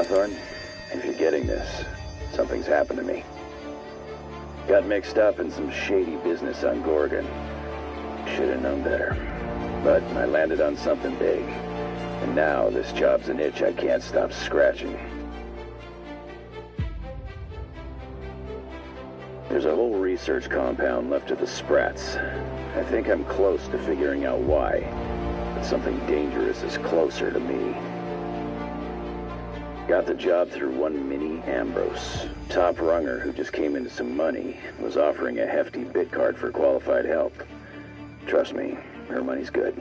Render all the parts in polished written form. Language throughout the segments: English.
Hawthorne, if you're getting this, something's happened to me. Got mixed up in some shady business on Gorgon. Should have known better. But I landed on something big. And now this job's an itch I can't stop scratching. There's a whole research compound left of the Sprats. I think I'm close to figuring out why. But something dangerous is closer to me. Got the job through one Minnie Ambrose. Top runger who just came into some money, was offering a hefty bid card for qualified help. Trust me, her money's good.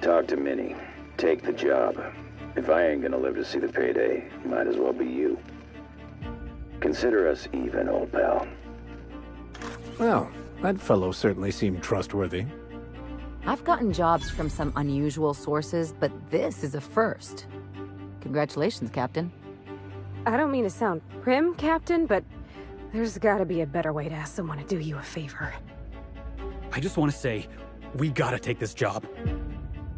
Talk to Minnie. Take the job. If I ain't gonna live to see the payday, might as well be you. Consider us even, old pal. Well, that fellow certainly seemed trustworthy. I've gotten jobs from some unusual sources, but this is a first. Congratulations, Captain. I don't mean to sound prim, Captain, but there's gotta be a better way to ask someone to do you a favor. I just want to say, we gotta take this job.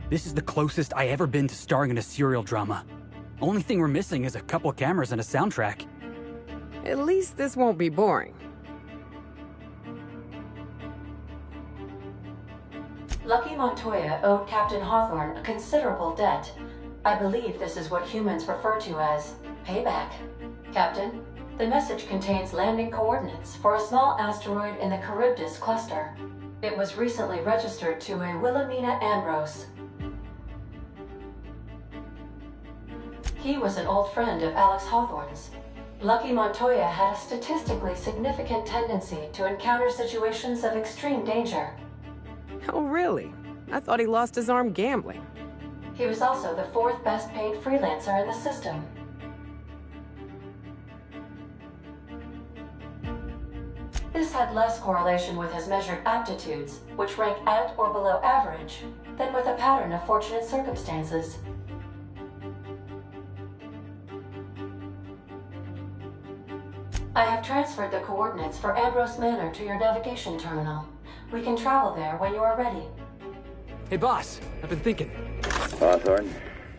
This is the closest I ever been to starring in a serial drama. Only thing we're missing is a couple cameras and a soundtrack. At least this won't be boring. Lucky Montoya owed Captain Hawthorne a considerable debt. I believe this is what humans refer to as payback. Captain, the message contains landing coordinates for a small asteroid in the Charybdis cluster. It was recently registered to a Wilhelmina Ambrose. He was an old friend of Alex Hawthorne's. Lucky Montoya had a statistically significant tendency to encounter situations of extreme danger. Oh, really? I thought he lost his arm gambling. He was also the fourth best paid freelancer in the system. This had less correlation with his measured aptitudes, which rank at or below average, than with a pattern of fortunate circumstances. I have transferred the coordinates for Ambrose Manor to your navigation terminal. We can travel there when you are ready. Hey boss, I've been thinking. Hawthorne,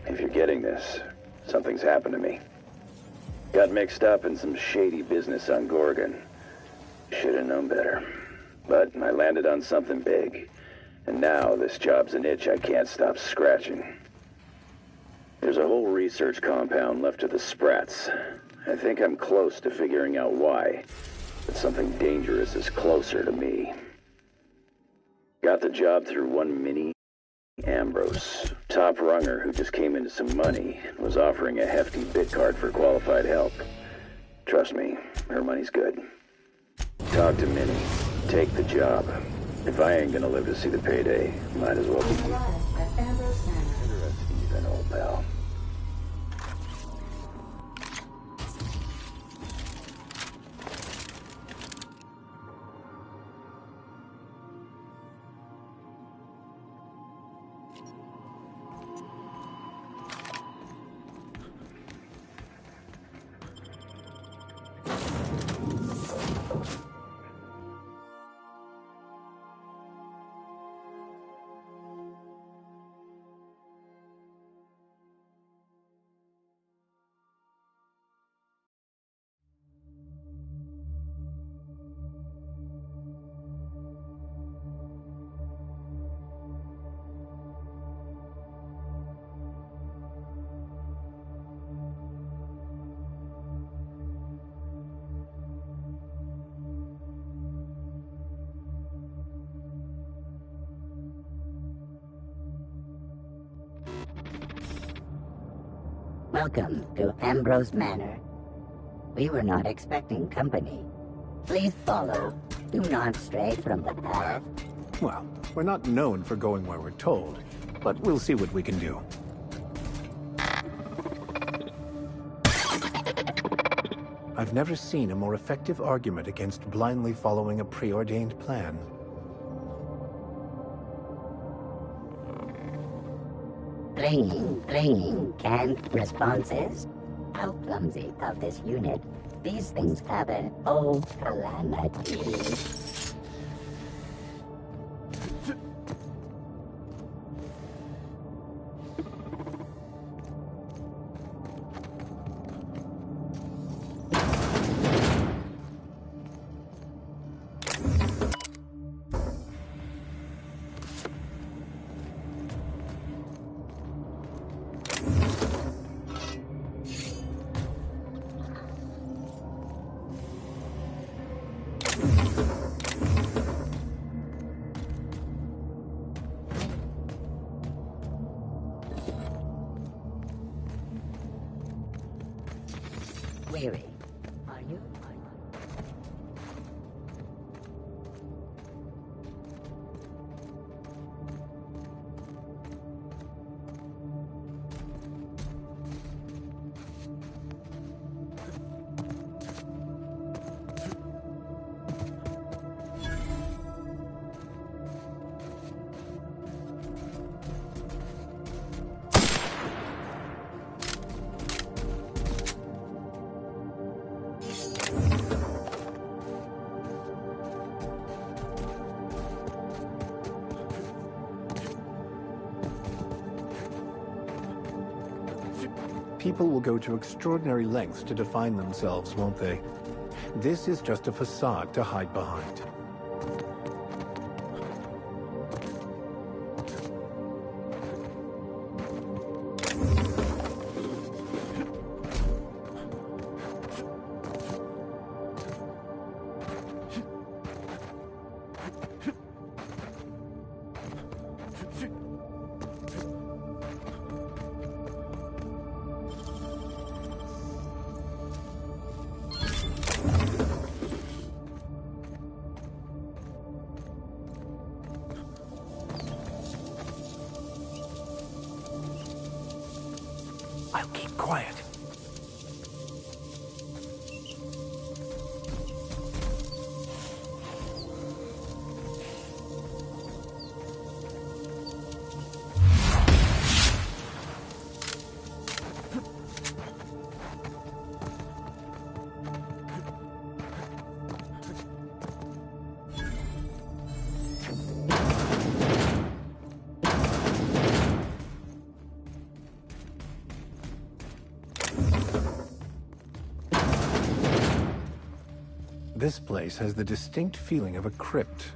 if you're getting this, something's happened to me. Got mixed up in some shady business on Gorgon. Should have known better. But I landed on something big. And now this job's an itch I can't stop scratching. There's a whole research compound left of the Sprats. I think I'm close to figuring out why. But something dangerous is closer to me. Got the job through one Minnie Ambrose. Top runger who just came into some money, was offering a hefty bid card for qualified help. Trust me, her money's good. Talk to Minnie. Take the job. If I ain't gonna live to see the payday, might as well be you. Consider us even, old pal. Welcome to Ambrose Manor. We were not expecting company. Please follow. Do not stray from the path. Well, we're not known for going where we're told, but we'll see what we can do. I've never seen a more effective argument against blindly following a preordained plan. Playing, canned responses. How clumsy of this unit. These things happen. Oh, calamity. People will go to extraordinary lengths to define themselves, won't they? This is just a facade to hide behind. I'll keep quiet. This place has the distinct feeling of a crypt.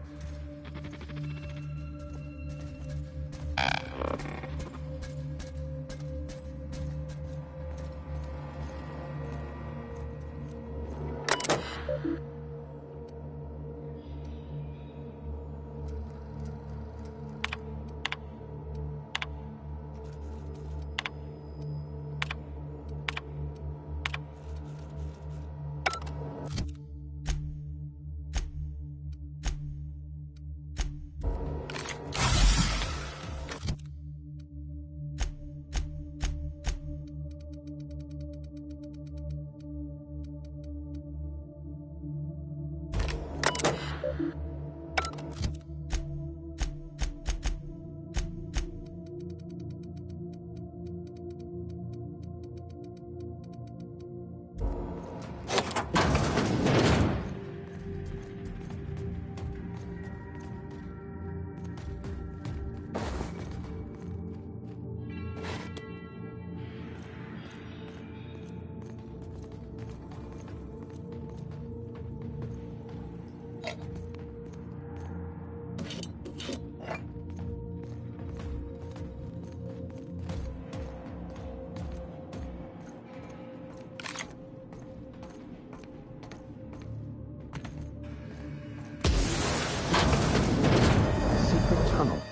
Tunnel.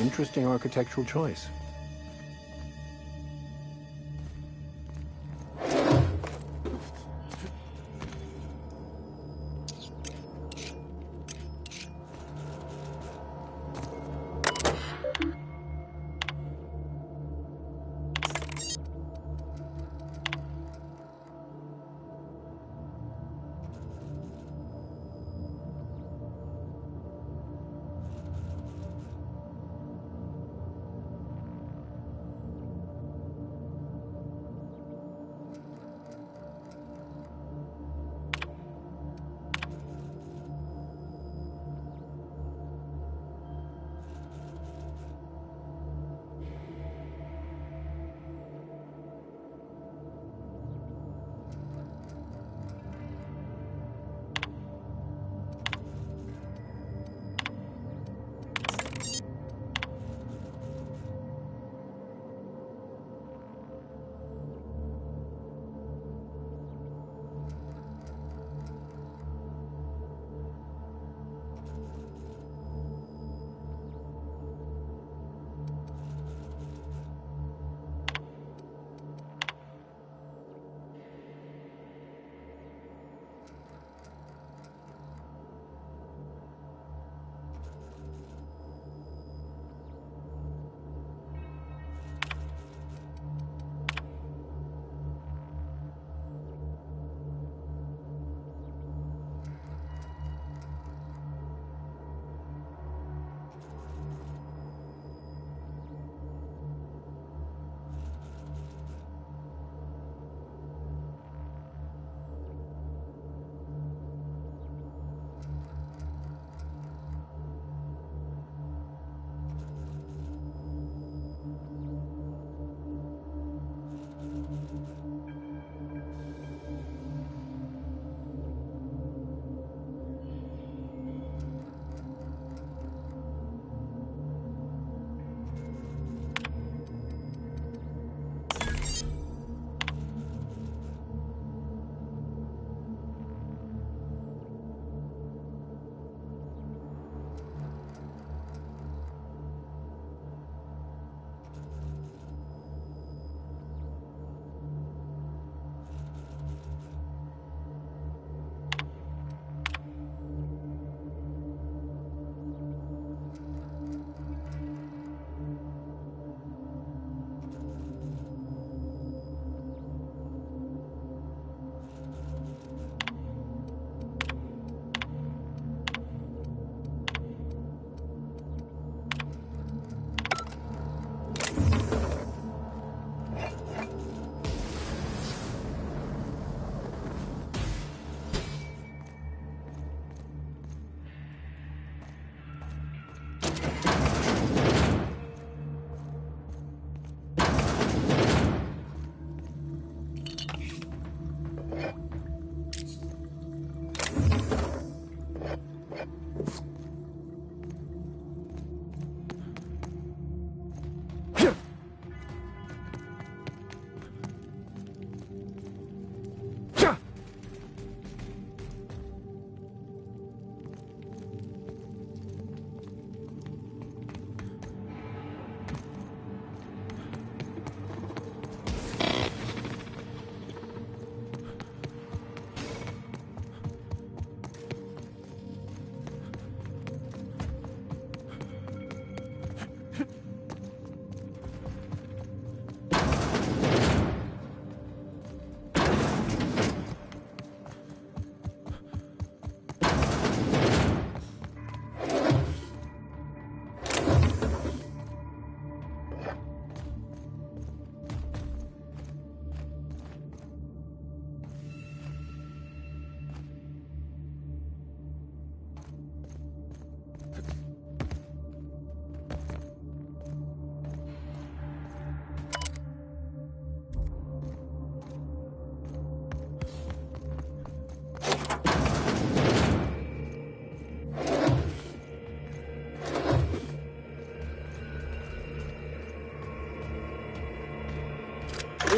Interesting architectural choice.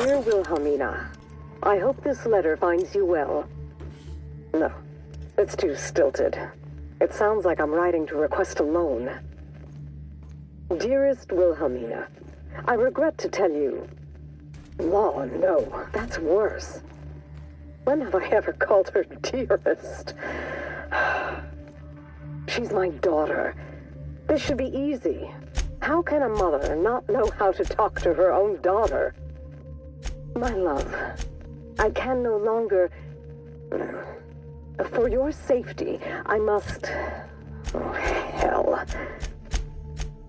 Dear Wilhelmina, I hope this letter finds you well. No, it's too stilted. It sounds like I'm writing to request a loan. Dearest Wilhelmina, I regret to tell you... Law, no, that's worse. When have I ever called her dearest? She's my daughter. This should be easy. How can a mother not know how to talk to her own daughter? My love, I can no longer... For your safety, I must... Oh, hell.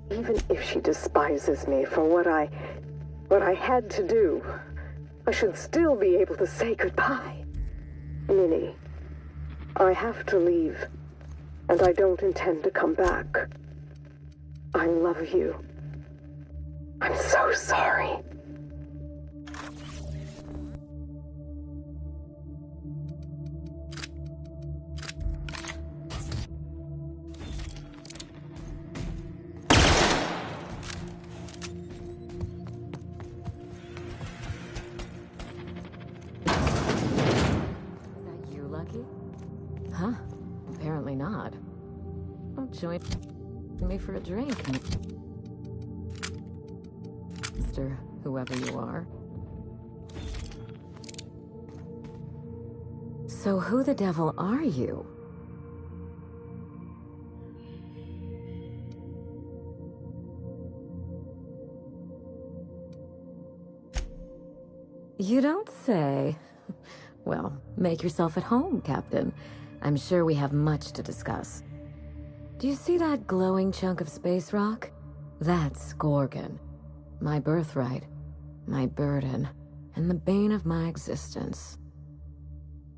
Even if she despises me for what I had to do, I should still be able to say goodbye. Minnie, I have to leave, and I don't intend to come back. I love you. I'm so sorry. Huh? Apparently not. Don't join me for a drink, Mr. Whoever you are. So who the devil are you? You don't say. Well, make yourself at home, Captain. I'm sure we have much to discuss. Do you see that glowing chunk of space rock? That's Gorgon. My birthright, my burden, and the bane of my existence.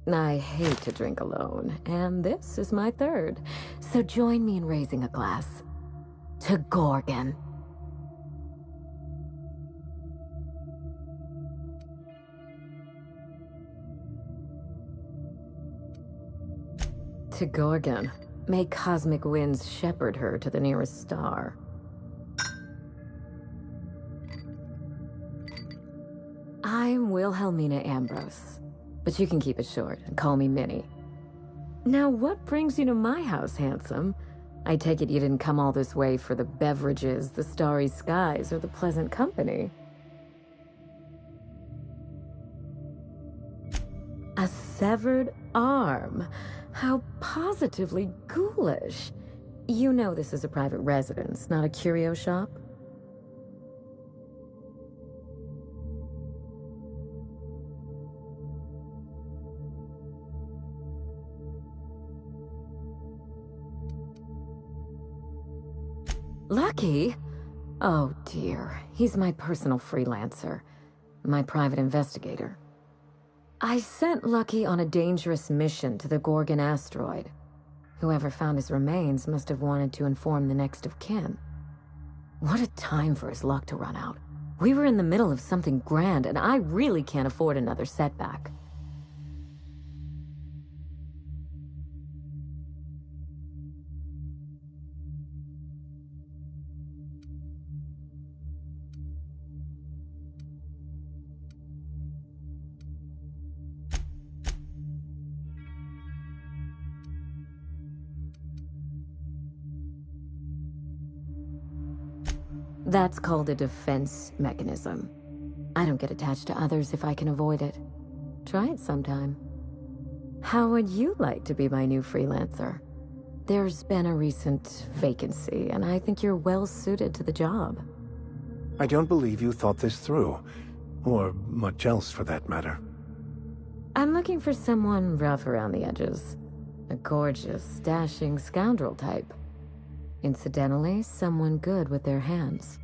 I hate to drink alone, and this is my third. So join me in raising a glass to Gorgon. To Gorgon. May cosmic winds shepherd her to the nearest star. I'm Wilhelmina Ambrose, but you can keep it short and call me Minnie. Now, what brings you to my house, handsome? I take it you didn't come all this way for the beverages, the starry skies, or the pleasant company. A severed arm. How positively ghoulish. You know this is a private residence, not a curio shop? Lucky? Oh dear, he's my personal freelancer, my private investigator. I sent Lucky on a dangerous mission to the Gorgon asteroid. Whoever found his remains must have wanted to inform the next of kin. What a time for his luck to run out. We were in the middle of something grand, and I really can't afford another setback. That's called a defense mechanism. I don't get attached to others if I can avoid it. Try it sometime. How would you like to be my new freelancer? There's been a recent vacancy, and I think you're well suited to the job. I don't believe you thought this through. Or much else, for that matter. I'm looking for someone rough around the edges. A gorgeous, dashing scoundrel type. Incidentally, someone good with their hands.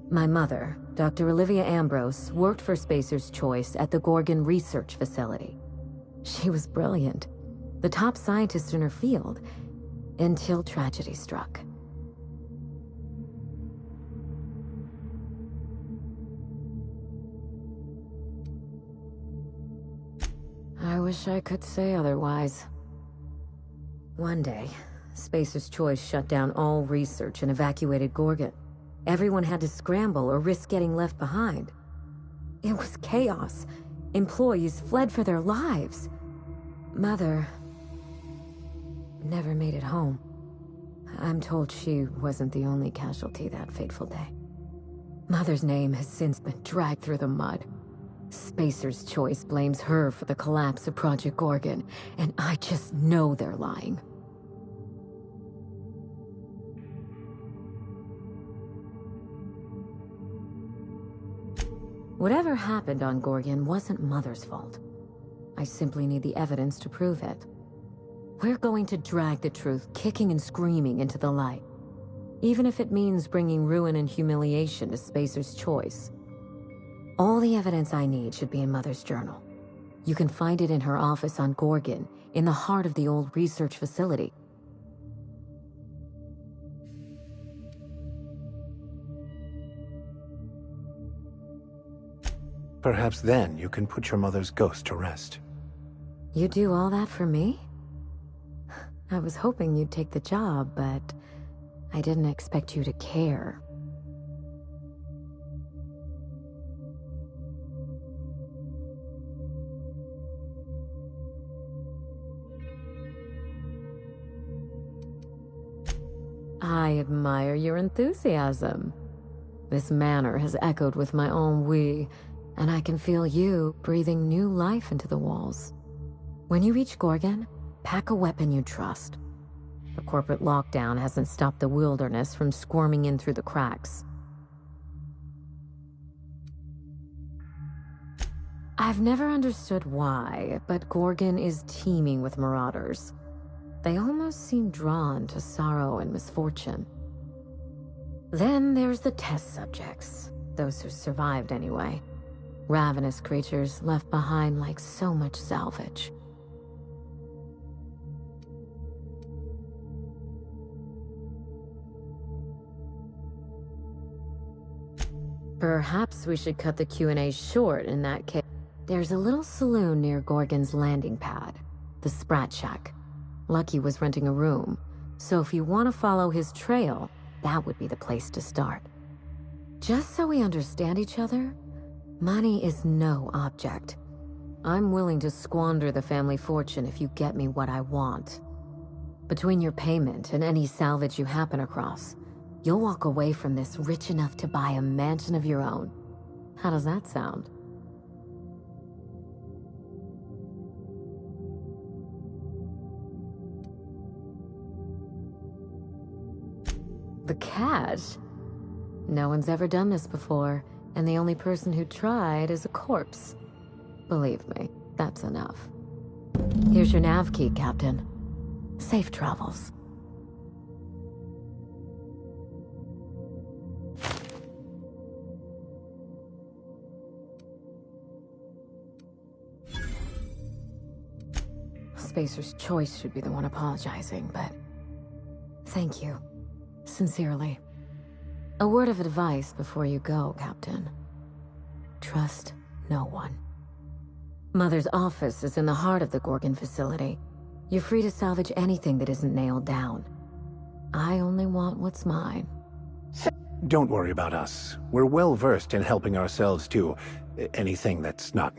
My mother, Dr. Olivia Ambrose, worked for Spacer's Choice at the Gorgon Research Facility. She was brilliant, the top scientist in her field, until tragedy struck. wish I could say otherwise. One day, Spacer's Choice shut down all research and evacuated Gorgon. Everyone had to scramble or risk getting left behind. It was chaos. Employees fled for their lives. Mother never made it home. I'm told she wasn't the only casualty that fateful day. Mother's name has since been dragged through the mud. Spacer's Choice blames her for the collapse of Project Gorgon, and I just know they're lying. Whatever happened on Gorgon wasn't Mother's fault. I simply need the evidence to prove it. We're going to drag the truth kicking and screaming into the light, even if it means bringing ruin and humiliation to Spacer's Choice. All the evidence I need should be in Mother's journal. You can find it in her office on Gorgon, in the heart of the old research facility. Perhaps then you can put your mother's ghost to rest. You do all that for me? I was hoping you'd take the job, but I didn't expect you to care. I admire your enthusiasm. This manor has echoed with my ennui, and I can feel you breathing new life into the walls. When you reach Gorgon, pack a weapon you trust. The corporate lockdown hasn't stopped the wilderness from squirming in through the cracks. I've never understood why, but Gorgon is teeming with marauders. They almost seem drawn to sorrow and misfortune. Then there's the test subjects, those who survived anyway. Ravenous creatures left behind like so much salvage. Perhaps we should cut the Q&A short in that case. There's a little saloon near Gorgon's landing pad, the Sprat Shack. Lucky was renting a room, so if you want to follow his trail, that would be the place to start. Just so we understand each other, money is no object. I'm willing to squander the family fortune if you get me what I want. Between your payment and any salvage you happen across, you'll walk away from this rich enough to buy a mansion of your own. How does that sound? The cash? No one's ever done this before, and the only person who tried is a corpse. Believe me, that's enough. Here's your nav key, Captain. Safe travels. Spacer's Choice should be the one apologizing, but thank you. Sincerely. A word of advice before you go, Captain. Trust no one. Mother's office is in the heart of the Gorgon facility. You're free to salvage anything that isn't nailed down. I only want what's mine. Don't worry about us. We're well versed in helping ourselves to anything that's not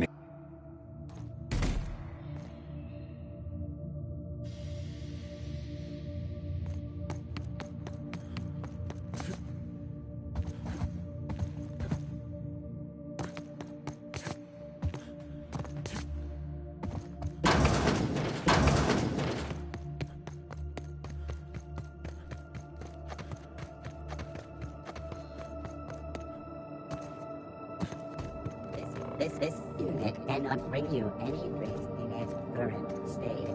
This unit cannot bring you any praise in its current state.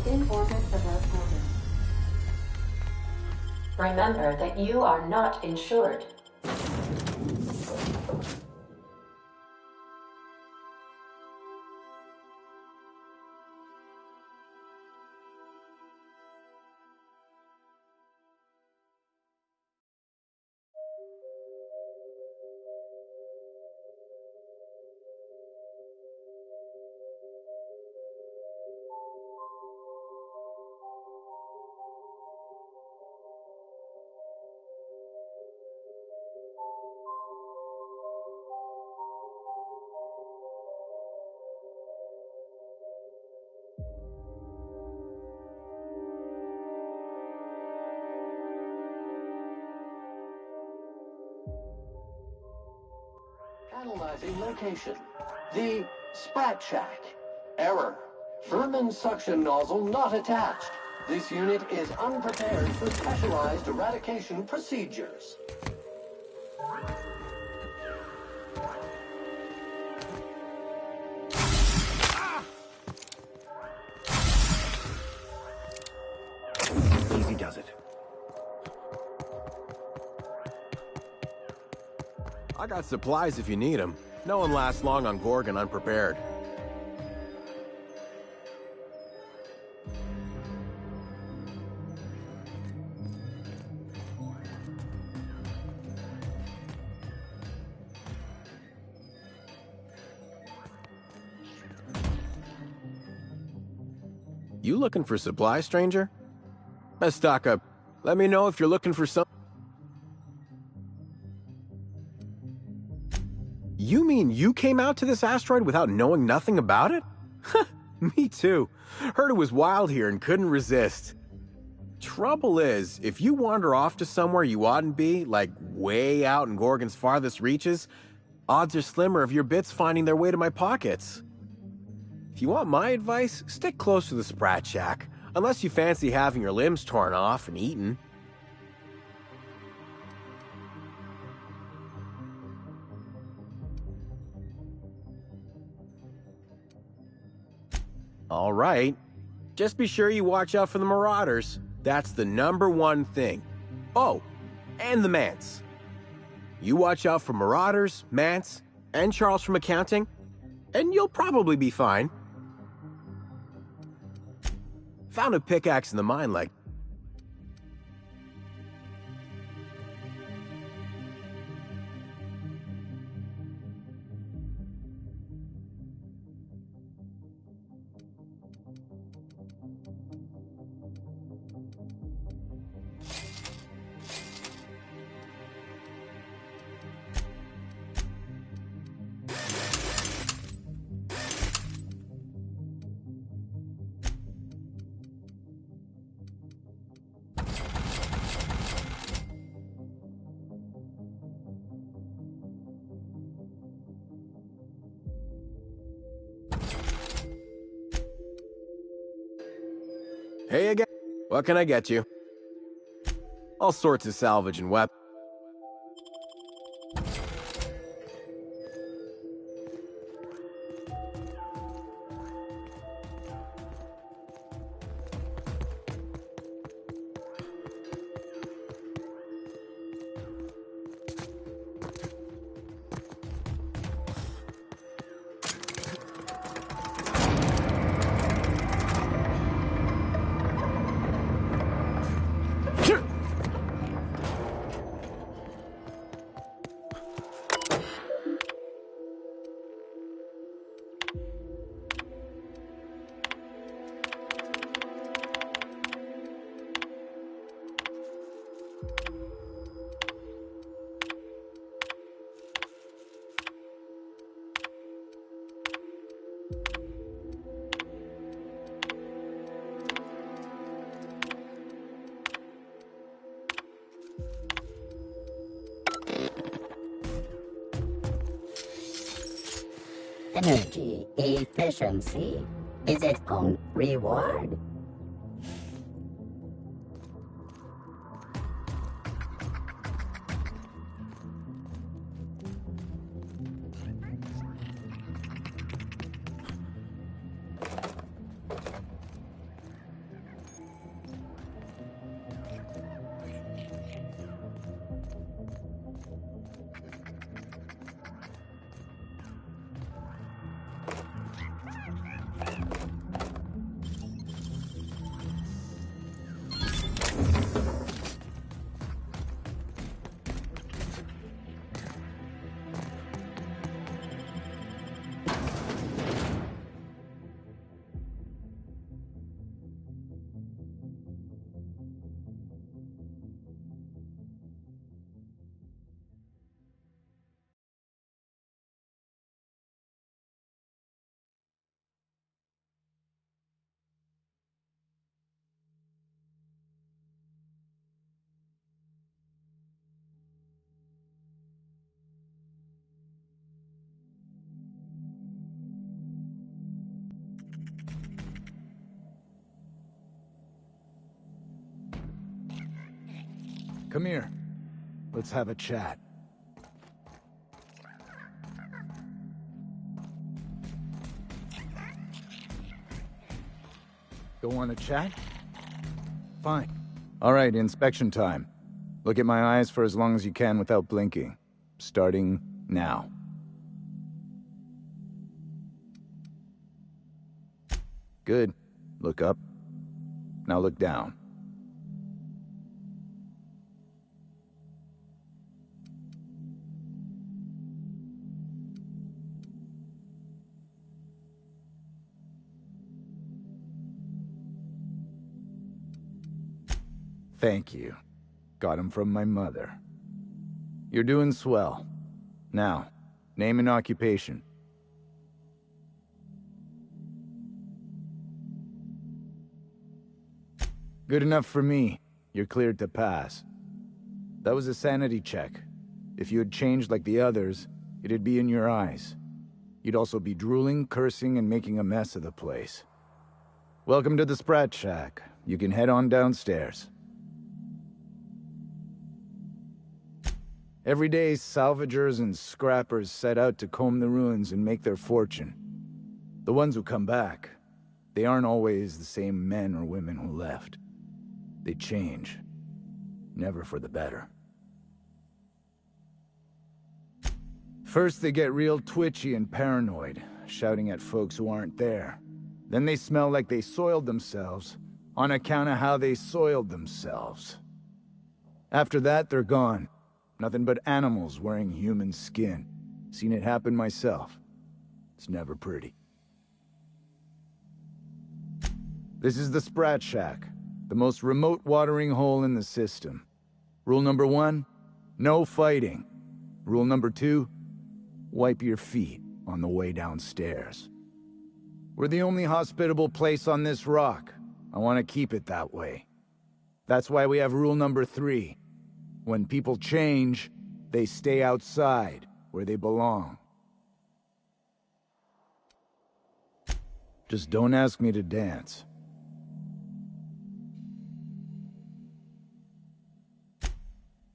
In orbit above Gorgon. Remember that you are not insured. Analyzing location. The Sprat Shack. Error. Furman suction nozzle not attached. This unit is unprepared for specialized eradication procedures. Easy does it. I got supplies if you need them. No one lasts long on Gorgon unprepared. You looking for supplies, stranger? Let's stock up. Let me know if you're looking for some... You mean you came out to this asteroid without knowing nothing about it? Me too. Heard it was wild here and couldn't resist. Trouble is, if you wander off to somewhere you oughtn't be, like way out in Gorgon's farthest reaches, odds are slimmer of your bits finding their way to my pockets. If you want my advice, stick close to the Sprat Shack, unless you fancy having your limbs torn off and eaten. All right. Just be sure you watch out for the Marauders. That's the #1 thing. Oh, and the Mance. You watch out for Marauders, Mance, and Charles from accounting, and you'll probably be fine. Found a pickaxe in the mine like... Hey again. What can I get you? All sorts of salvage and weapons. Energy efficiency is its own reward. Come here. Let's have a chat. Don't want to chat? Fine. Alright, inspection time. Look at my eyes for as long as you can without blinking. Starting now. Good. Look up. Now look down. Thank you. Got him from my mother. You're doing swell. Now, name and occupation. Good enough for me. You're cleared to pass. That was a sanity check. If you had changed like the others, it'd be in your eyes. You'd also be drooling, cursing, and making a mess of the place. Welcome to the Sprat Shack. You can head on downstairs. Every day, salvagers and scrappers set out to comb the ruins and make their fortune. The ones who come back, they aren't always the same men or women who left. They change. Never for the better. First, they get real twitchy and paranoid, shouting at folks who aren't there. Then they smell like they soiled themselves, on account of how they soiled themselves. After that, they're gone. Nothing but animals wearing human skin. Seen it happen myself. It's never pretty. This is the Sprat Shack, the most remote watering hole in the system. Rule number 1, no fighting. Rule number 2, wipe your feet on the way downstairs. We're the only hospitable place on this rock. I want to keep it that way. That's why we have rule number 3. When people change, they stay outside, where they belong. Just don't ask me to dance.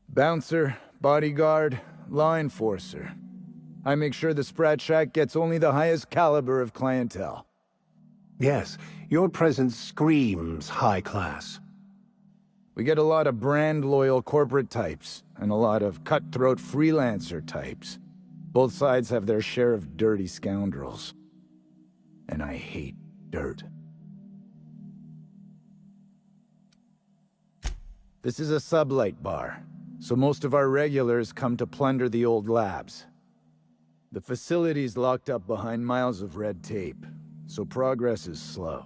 Bouncer, bodyguard, law enforcer. I make sure the Sprat Shack gets only the highest caliber of clientele. Yes, your presence screams high class. We get a lot of brand-loyal corporate types, and a lot of cutthroat freelancer types. Both sides have their share of dirty scoundrels. And I hate dirt. This is a sublight bar, so most of our regulars come to plunder the old labs. The facility's locked up behind miles of red tape, so progress is slow.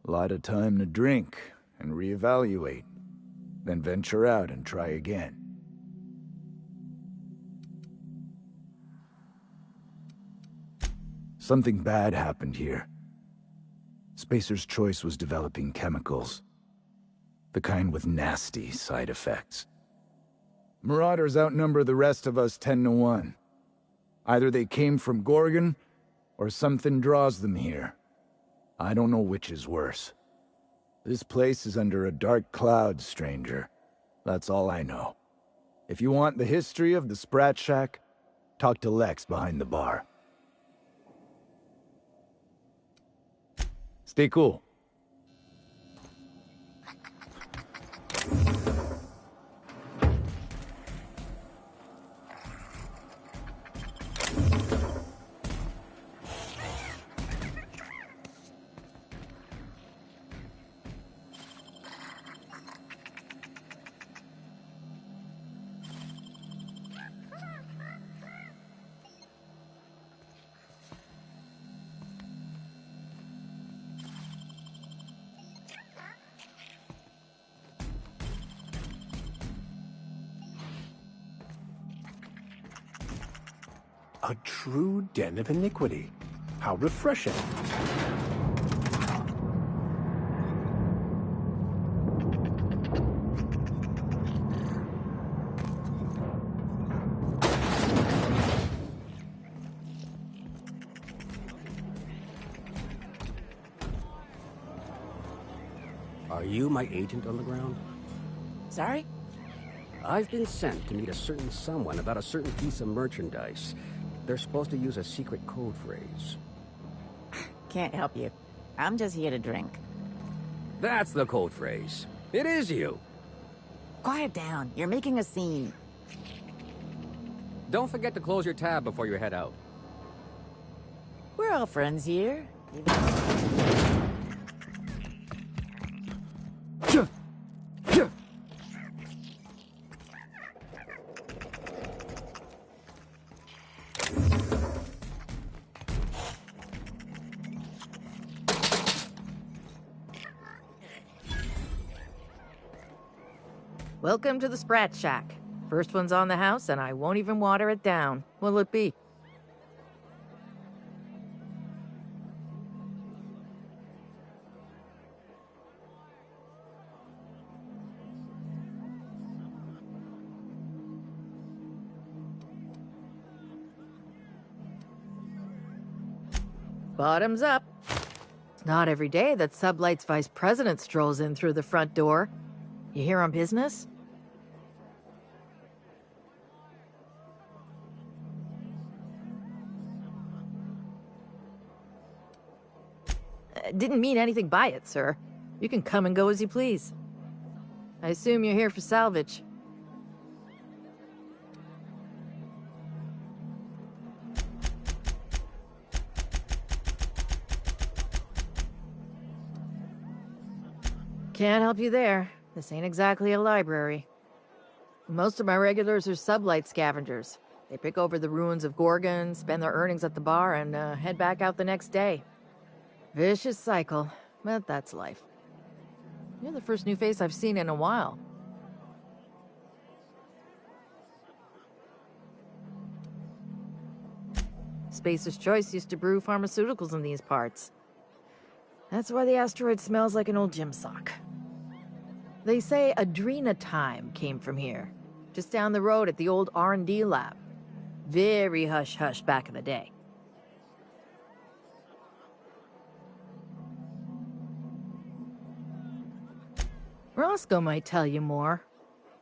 A lot of time to drink and reevaluate, then venture out and try again. Something bad happened here. Spacer's Choice was developing chemicals. The kind with nasty side effects. Marauders outnumber the rest of us 10-1. Either they came from Gorgon, or something draws them here. I don't know which is worse. This place is under a dark cloud, stranger. That's all I know. If you want the history of the Sprat Shack, talk to Lex behind the bar. Stay cool. A true den of iniquity. How refreshing. Are you my agent on the ground? Sorry? I've been sent to meet a certain someone about a certain piece of merchandise. They're supposed to use a secret code phrase. Can't help you. I'm just here to drink. That's the code phrase. It is you. Quiet down. You're making a scene. Don't forget to close your tab before you head out. We're all friends here. Welcome to the Sprat Shack. First one's on the house, and I won't even water it down. What'll it be? Bottoms up. It's not every day that Sublight's vice president strolls in through the front door. You here on business? Didn't mean anything by it, sir. You can come and go as you please. I assume you're here for salvage. Can't help you there. This ain't exactly a library. Most of my regulars are Sublight scavengers. They pick over the ruins of Gorgon, spend their earnings at the bar, and head back out the next day. Vicious cycle, but that's life. You're the first new face I've seen in a while. Spacer's Choice used to brew pharmaceuticals in these parts. That's why the asteroid smells like an old gym sock. They say Adrenatime came from here, just down the road at the old R&D lab. Very hush-hush back in the day. Roscoe might tell you more.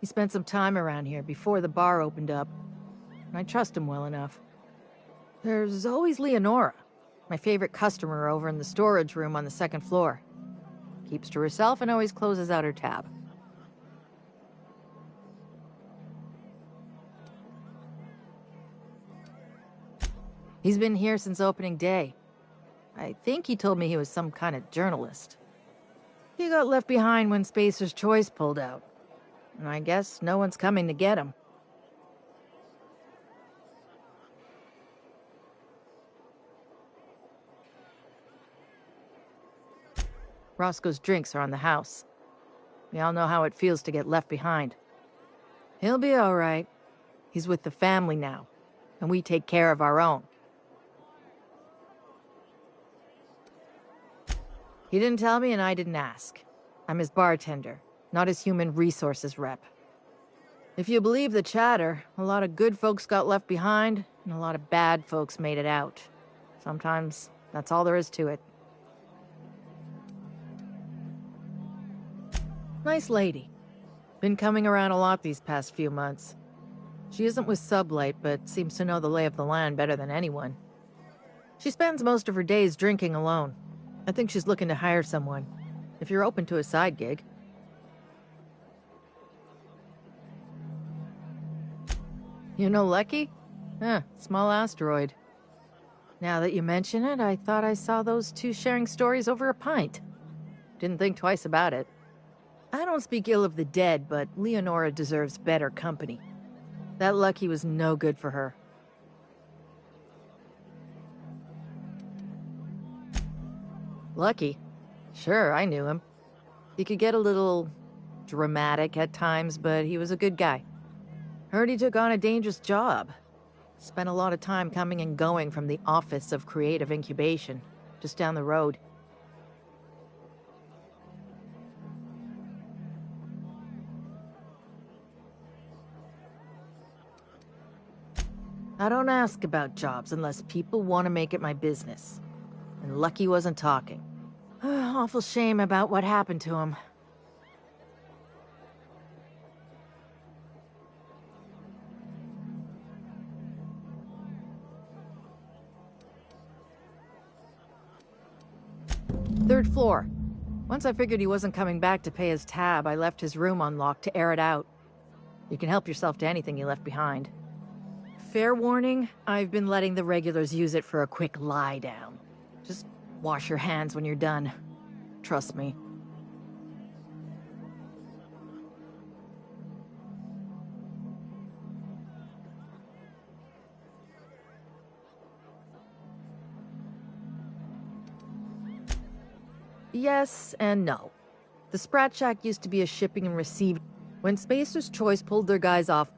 He spent some time around here before the bar opened up, and I trust him well enough. There's always Leonora, my favorite customer over in the storage room on the second floor. Keeps to herself and always closes out her tab. He's been here since opening day. I think he told me he was some kind of journalist. He got left behind when Spacer's Choice pulled out. And I guess no one's coming to get him. Roscoe's drinks are on the house. We all know how it feels to get left behind. He'll be all right. He's with the family now, and we take care of our own. He didn't tell me and I didn't ask. I'm his bartender, not his human resources rep. If you believe the chatter, a lot of good folks got left behind, and a lot of bad folks made it out. Sometimes that's all there is to it. Nice lady. Been coming around a lot these past few months. She isn't with Sublight, but seems to know the lay of the land better than anyone. She spends most of her days drinking alone. I think she's looking to hire someone, if you're open to a side gig. You know Lucky? Small asteroid. Now that you mention it, I thought I saw those two sharing stories over a pint. Didn't think twice about it. I don't speak ill of the dead, but Leonora deserves better company. That Lucky was no good for her. Lucky? Sure, I knew him. He could get a little dramatic at times, but he was a good guy. Heard he took on a dangerous job. Spent a lot of time coming and going from the Office of Creative Incubation, just down the road. I don't ask about jobs unless people want to make it my business. And Lucky wasn't talking. Awful shame about what happened to him. 3rd floor. Once I figured he wasn't coming back to pay his tab, I left his room unlocked to air it out. You can help yourself to anything you left behind. Fair warning, I've been letting the regulars use it for a quick lie down. Just wash your hands when you're done. Trust me. Yes and no. The Sprat Shack used to be a shipping and receiving. When Spacer's Choice pulled their guys off,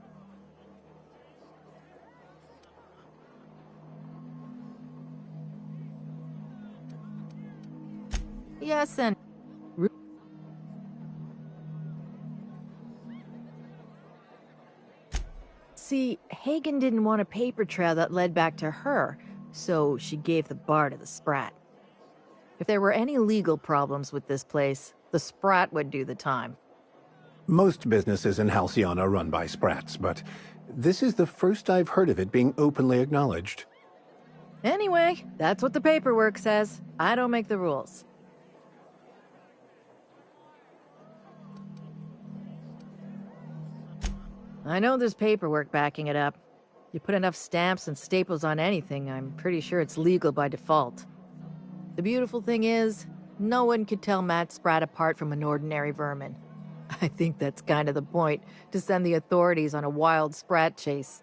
yes and... See, Hagen didn't want a paper trail that led back to her, so she gave the bar to the Sprat. If there were any legal problems with this place, the Sprat would do the time. Most businesses in Halcyon are run by Sprats, but this is the first I've heard of it being openly acknowledged. Anyway, that's what the paperwork says. I don't make the rules. I know there's paperwork backing it up. You put enough stamps and staples on anything, I'm pretty sure it's legal by default. The beautiful thing is, no one could tell Matt Sprat apart from an ordinary vermin. I think that's kind of the point, to send the authorities on a wild Sprat chase.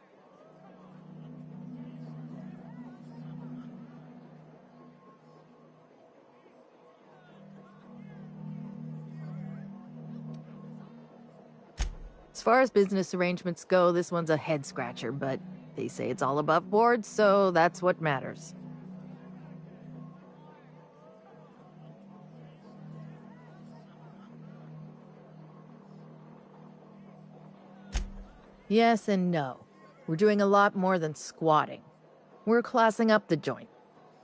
As far as business arrangements go, this one's a head-scratcher, but they say it's all above board, so that's what matters. Yes and no. We're doing a lot more than squatting. We're classing up the joint,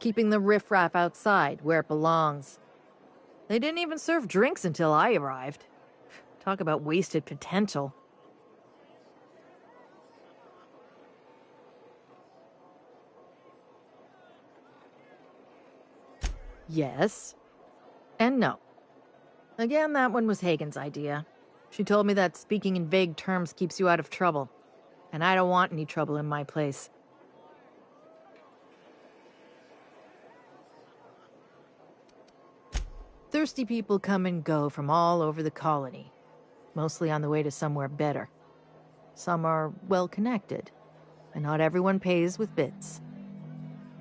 keeping the riffraff outside where it belongs. They didn't even serve drinks until I arrived. Talk about wasted potential. Yes and no. Again, that one was Hagen's idea. She told me that speaking in vague terms keeps you out of trouble, and I don't want any trouble in my place. Thirsty people come and go from all over the colony, mostly on the way to somewhere better. Some are well-connected, and not everyone pays with bits.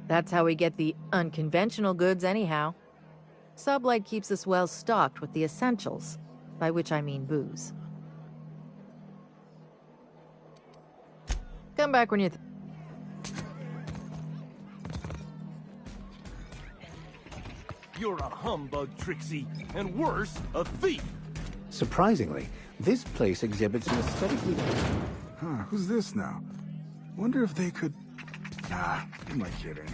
That's how we get the unconventional goods anyhow. Sublight keeps us well-stocked with the essentials, by which I mean booze. Come back when you... You're a humbug, Trixie, and worse, a thief! Surprisingly, this place exhibits an aesthetically... Huh, who's this now? Wonder if they could... Nah, who am I kidding?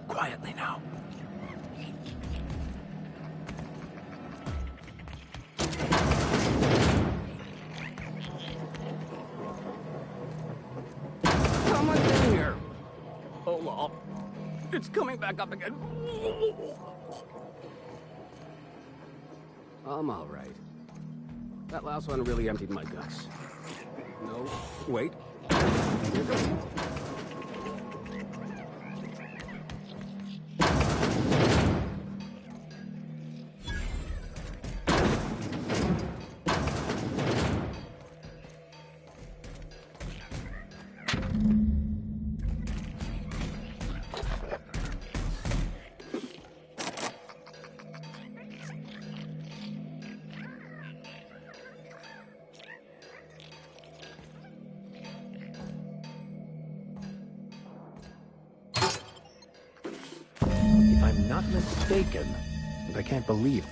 Quietly now. Someone's in here! Hold on. It's coming back up again. I'm all right. That last one really emptied my guts. No, wait. Here goes. If I'm not mistaken, and I can't believe...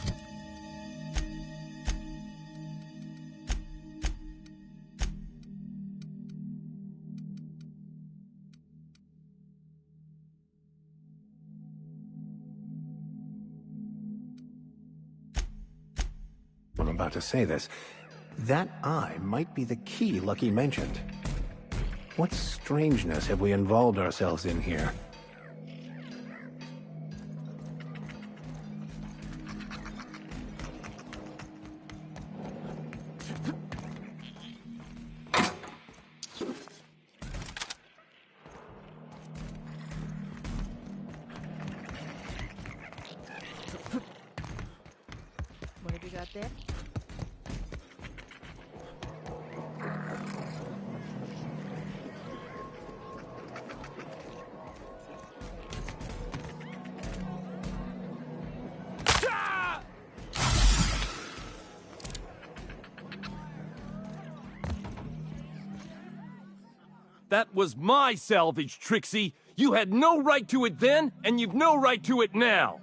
I'm about to say this. That eye might be the key Lucky mentioned. What strangeness have we involved ourselves in here? What have you got there? That was my salvage, Trixie. You had no right to it then, and you've no right to it now.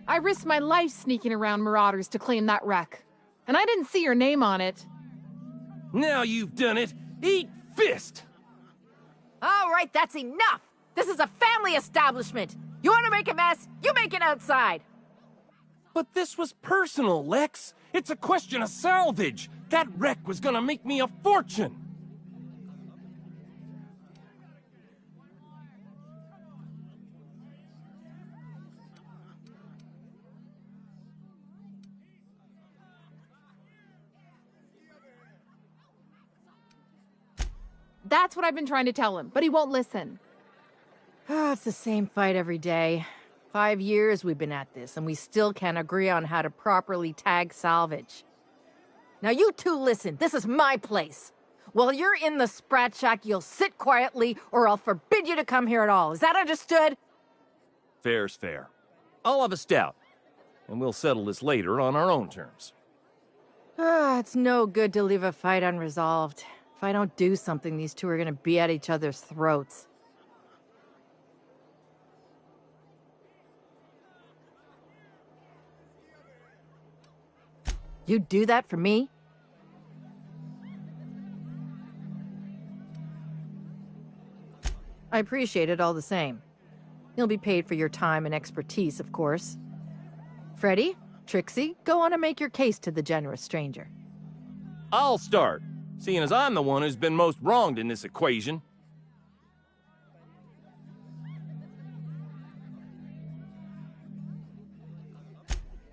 I risked my life sneaking around Marauders to claim that wreck. And I didn't see your name on it. Now you've done it. Eat fist! All right, that's enough! This is a family establishment! You want to make a mess? You make it outside! But this was personal, Lex. It's a question of salvage. That wreck was gonna make me a fortune. That's what I've been trying to tell him, but he won't listen. It's the same fight every day. 5 years we've been at this, and we still can't agree on how to properly tag salvage. Now you two listen, this is my place. While you're in the Sprat Shack, you'll sit quietly, or I'll forbid you to come here at all. Is that understood? Fair's fair. I'll have a stout, and we'll settle this later on our own terms. It's no good to leave a fight unresolved. If I don't do something, these two are gonna be at each other's throats. You'd do that for me? I appreciate it all the same. You'll be paid for your time and expertise, of course. Freddy, Trixie, go on and make your case to the generous stranger. I'll start, seeing as I'm the one who's been most wronged in this equation.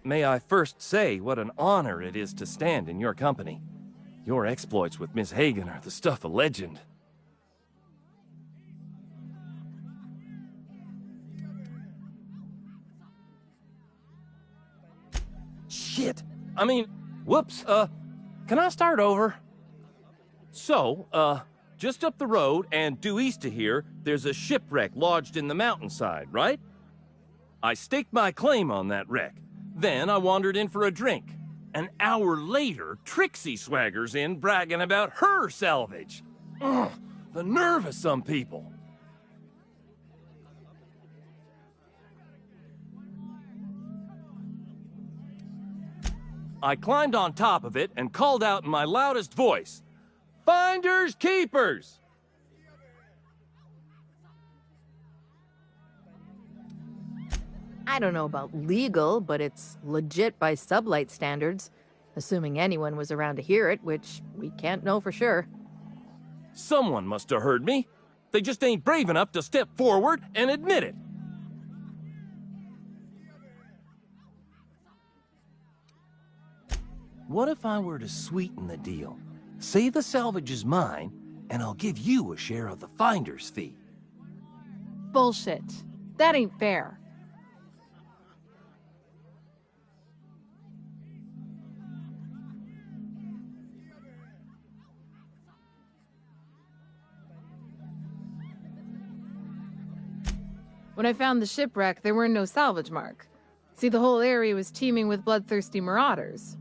May I first say what an honor it is to stand in your company. Your exploits with Miss Hagen are the stuff of legend. Shit! I mean, whoops, can I start over? So, just up the road and due east of here, there's a shipwreck lodged in the mountainside, right? I staked my claim on that wreck. Then I wandered in for a drink. An hour later, Trixie swaggers in bragging about her salvage. Ugh, the nerve of some people. I climbed on top of it and called out in my loudest voice, "Finders keepers!" I don't know about legal, but it's legit by sublight standards. Assuming anyone was around to hear it, which we can't know for sure. Someone must have heard me. They just ain't brave enough to step forward and admit it. What if I were to sweeten the deal? Say the salvage is mine, and I'll give you a share of the finder's fee. Bullshit. That ain't fair. When I found the shipwreck, there were no salvage mark. See, the whole area was teeming with bloodthirsty marauders.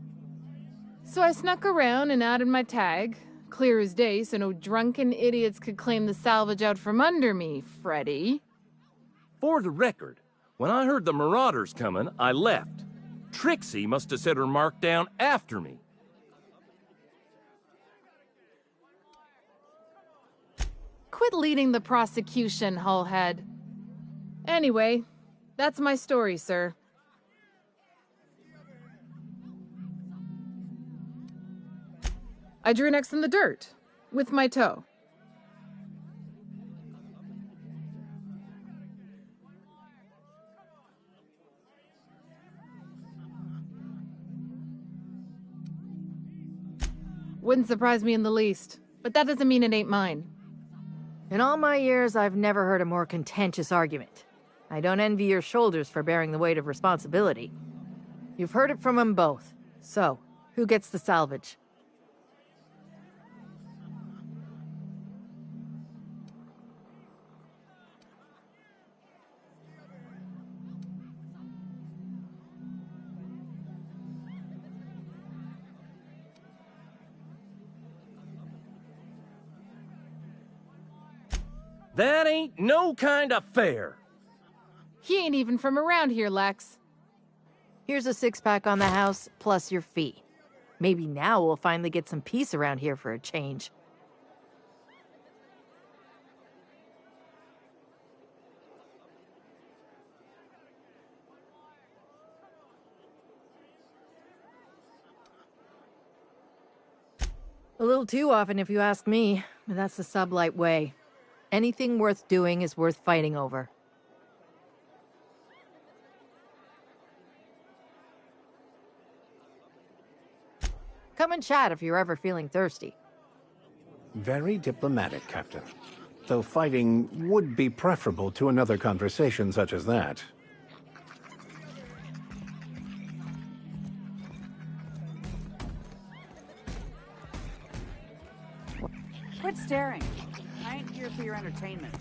So I snuck around and added my tag, clear as day so no drunken idiots could claim the salvage out from under me, Freddy. For the record, when I heard the marauders coming, I left. Trixie must have set her mark down after me. Quit leading the prosecution, Hullhead. Anyway, That's my story, sir. I drew an X in the dirt with my toe. Wouldn't surprise me in the least, but that doesn't mean it ain't mine. In all my years, I've never heard a more contentious argument. I don't envy your shoulders for bearing the weight of responsibility. You've heard it from them both. So, who gets the salvage? That ain't no kind of fair. He ain't even from around here, Lex. Here's a 6-pack on the house, plus your fee. Maybe now we'll finally get some peace around here for a change. A little too often, if you ask me, but that's the sublight way. Anything worth doing is worth fighting over. Come and chat if you're ever feeling thirsty. Very diplomatic, Captain. Though fighting would be preferable to another conversation such as that. Quit staring. I ain't here for your entertainment.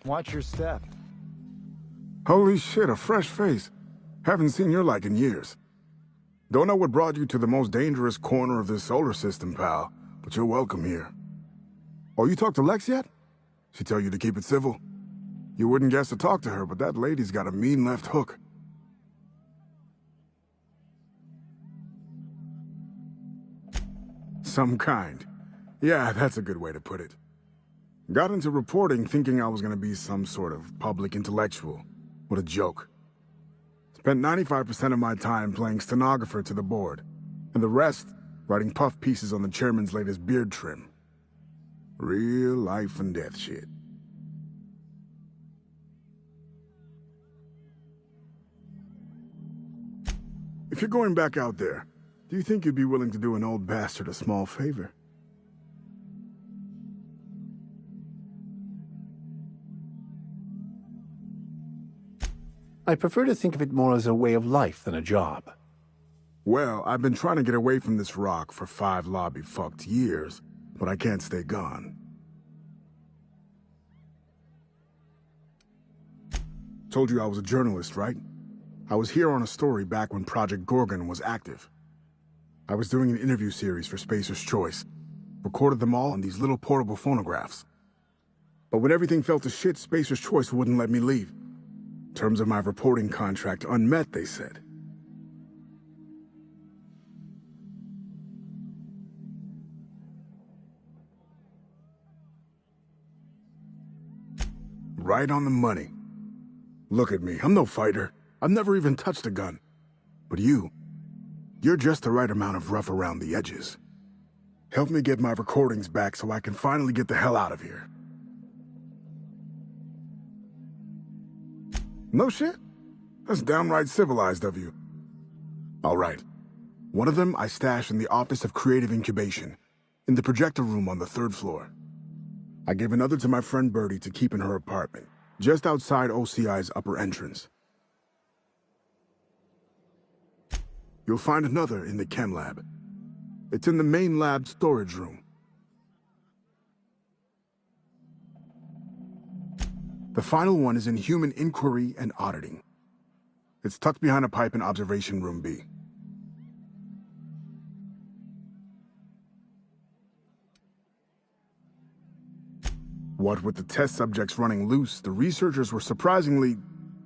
Watch your step. Holy shit, a fresh face. Haven't seen your like in years. Don't know what brought you to the most dangerous corner of this solar system, pal, but you're welcome here. Oh, you talked to Lex yet? She tell you to keep it civil? You wouldn't guess to talk to her, but that lady's got a mean left hook. Some kind. Yeah, that's a good way to put it. Got into reporting thinking I was gonna be some sort of public intellectual. What a joke. Spent 95% of my time playing stenographer to the board, and the rest writing puff pieces on the chairman's latest beard trim. Real life and death shit. If you're going back out there, do you think you'd be willing to do an old bastard a small favor? I prefer to think of it more as a way of life than a job. Well, I've been trying to get away from this rock for 5 lobby-fucked years, but I can't stay gone. Told you I was a journalist, right? I was here on a story back when Project Gorgon was active. I was doing an interview series for Spacer's Choice. Recorded them all on these little portable phonographs. But when everything fell to shit, Spacer's Choice wouldn't let me leave. Terms of my reporting contract unmet, they said. Right on the money. Look at me, I'm no fighter. I've never even touched a gun. But you're just the right amount of rough around the edges. Help me get my recordings back so I can finally get the hell out of here. No shit? That's downright civilized of you. All right. One of them I stashed in the Office of Creative Incubation, in the projector room on the 3rd floor. I gave another to my friend Birdie to keep in her apartment, just outside OCI's upper entrance. You'll find another in the chem lab. It's in the main lab storage room. The final one is in human inquiry and auditing. It's tucked behind a pipe in Observation Room B. What with the test subjects running loose, the researchers were surprisingly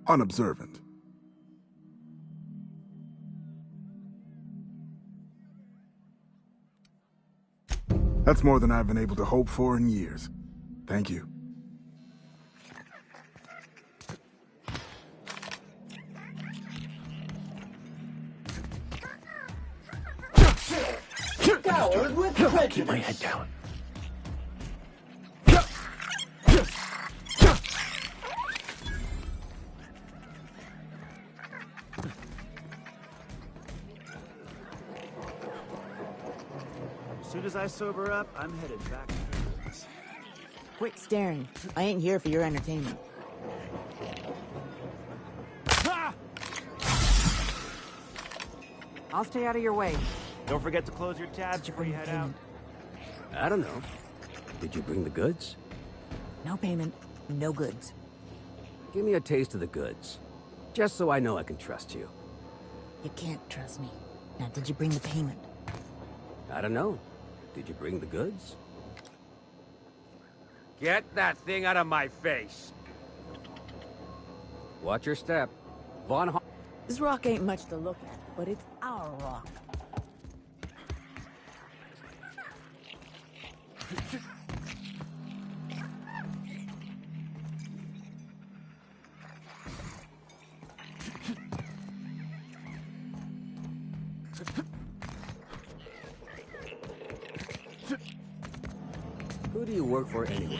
unobservant. That's more than I've been able to hope for in years. Thank you. Showered with prejudice. Keep my head down. As soon as I sober up, I'm headed back to the woods. Quit staring. I ain't here for your entertainment. I'll stay out of your way. Don't forget to close your tabs before you head out. I don't know. Did you bring the goods? No payment, no goods. Give me a taste of the goods. Just so I know I can trust you. You can't trust me. Now, did you bring the payment? I don't know. Did you bring the goods? Get that thing out of my face! Watch your step. This rock ain't much to look at, but it's our rock. Who do you work for anyway?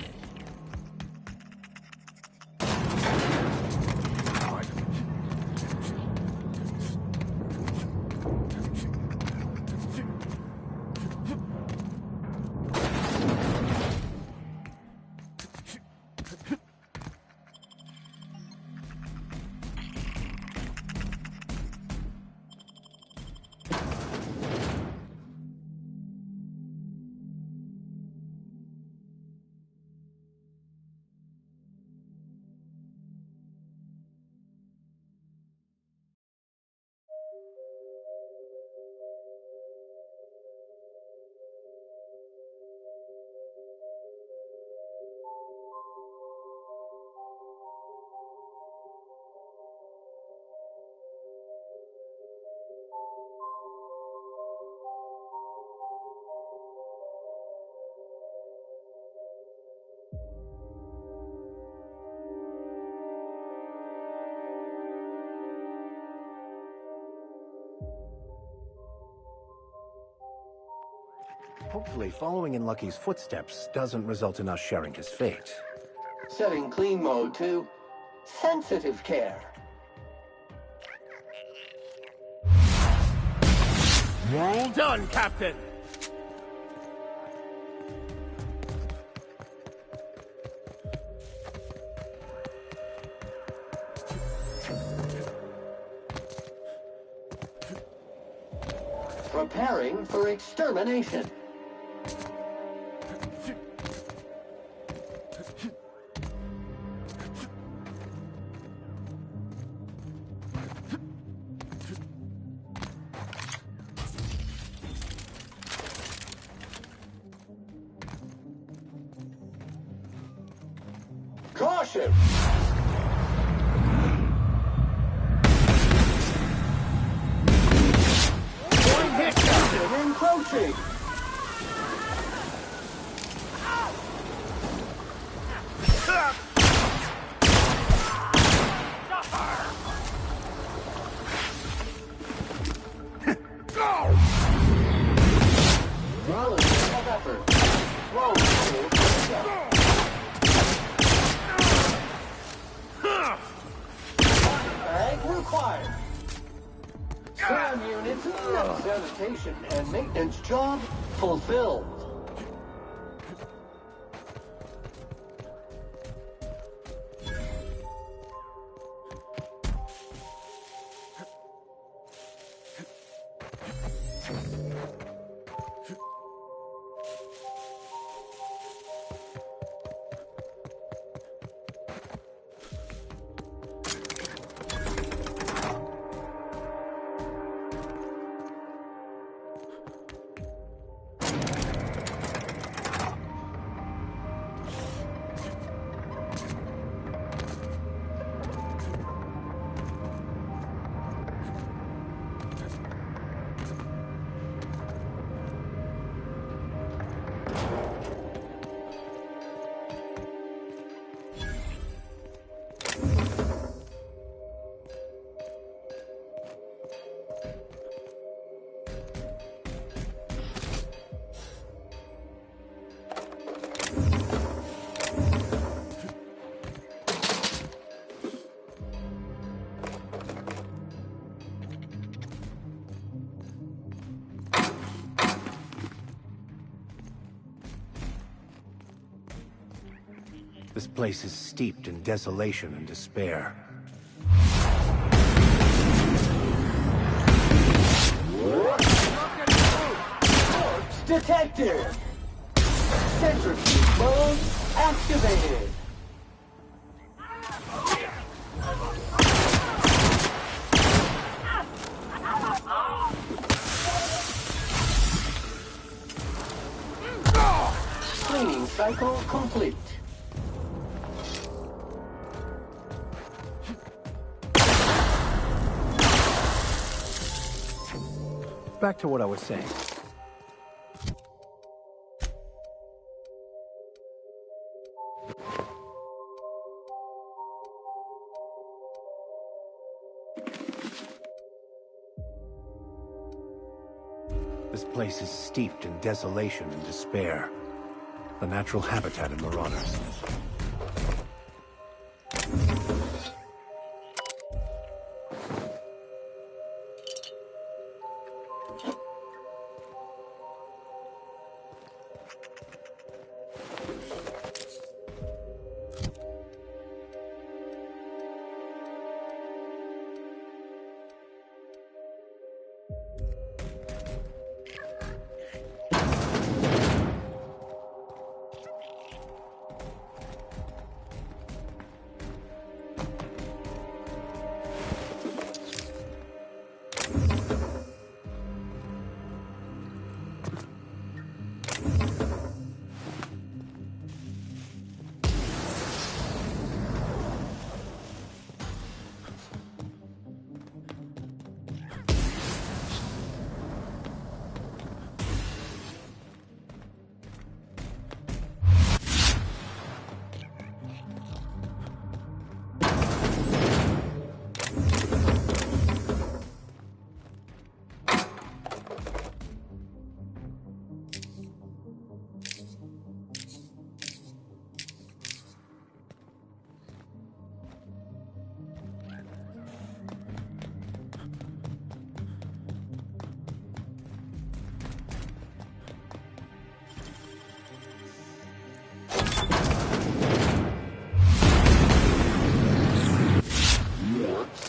Hopefully, following in Lucky's footsteps doesn't result in us sharing his fate. Setting clean mode to sensitive care. Well done, Captain! Preparing for extermination. Caution! One hit, Captain, encroaching! Relative of effort. Roll for step. Bag required. SAM units, sanitation and maintenance job fulfilled. This place is steeped in desolation and despair. Corpse detected! Centrifuge mode activated! Cleaning cycle complete. Back to what I was saying. This place is steeped in desolation and despair. The natural habitat of marauders.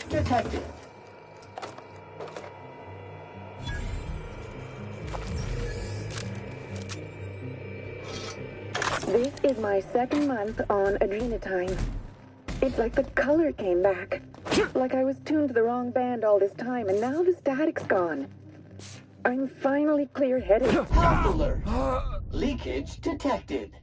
Detected. This is my second month on adrenatime. It's like the color came back. Like I was tuned to the wrong band all this time, and now the static's gone. I'm finally clear-headed. Health alert. Leakage detected.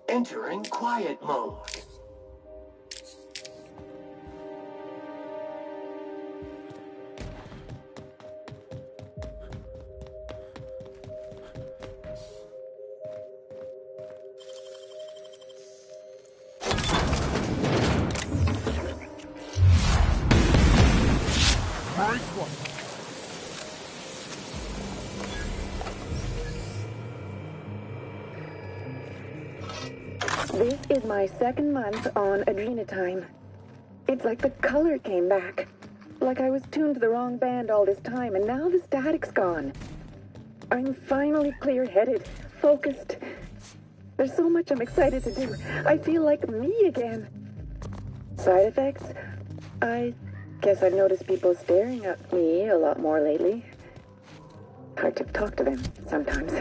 Entering quiet mode. Nice one. This is my second month on adrenatime. It's like the color came back. Like I was tuned to the wrong band all this time, and now the static's gone. I'm finally clear-headed, focused. There's so much I'm excited to do. I feel like me again. Side effects? I guess I've noticed people staring at me a lot more lately. Hard to talk to them sometimes.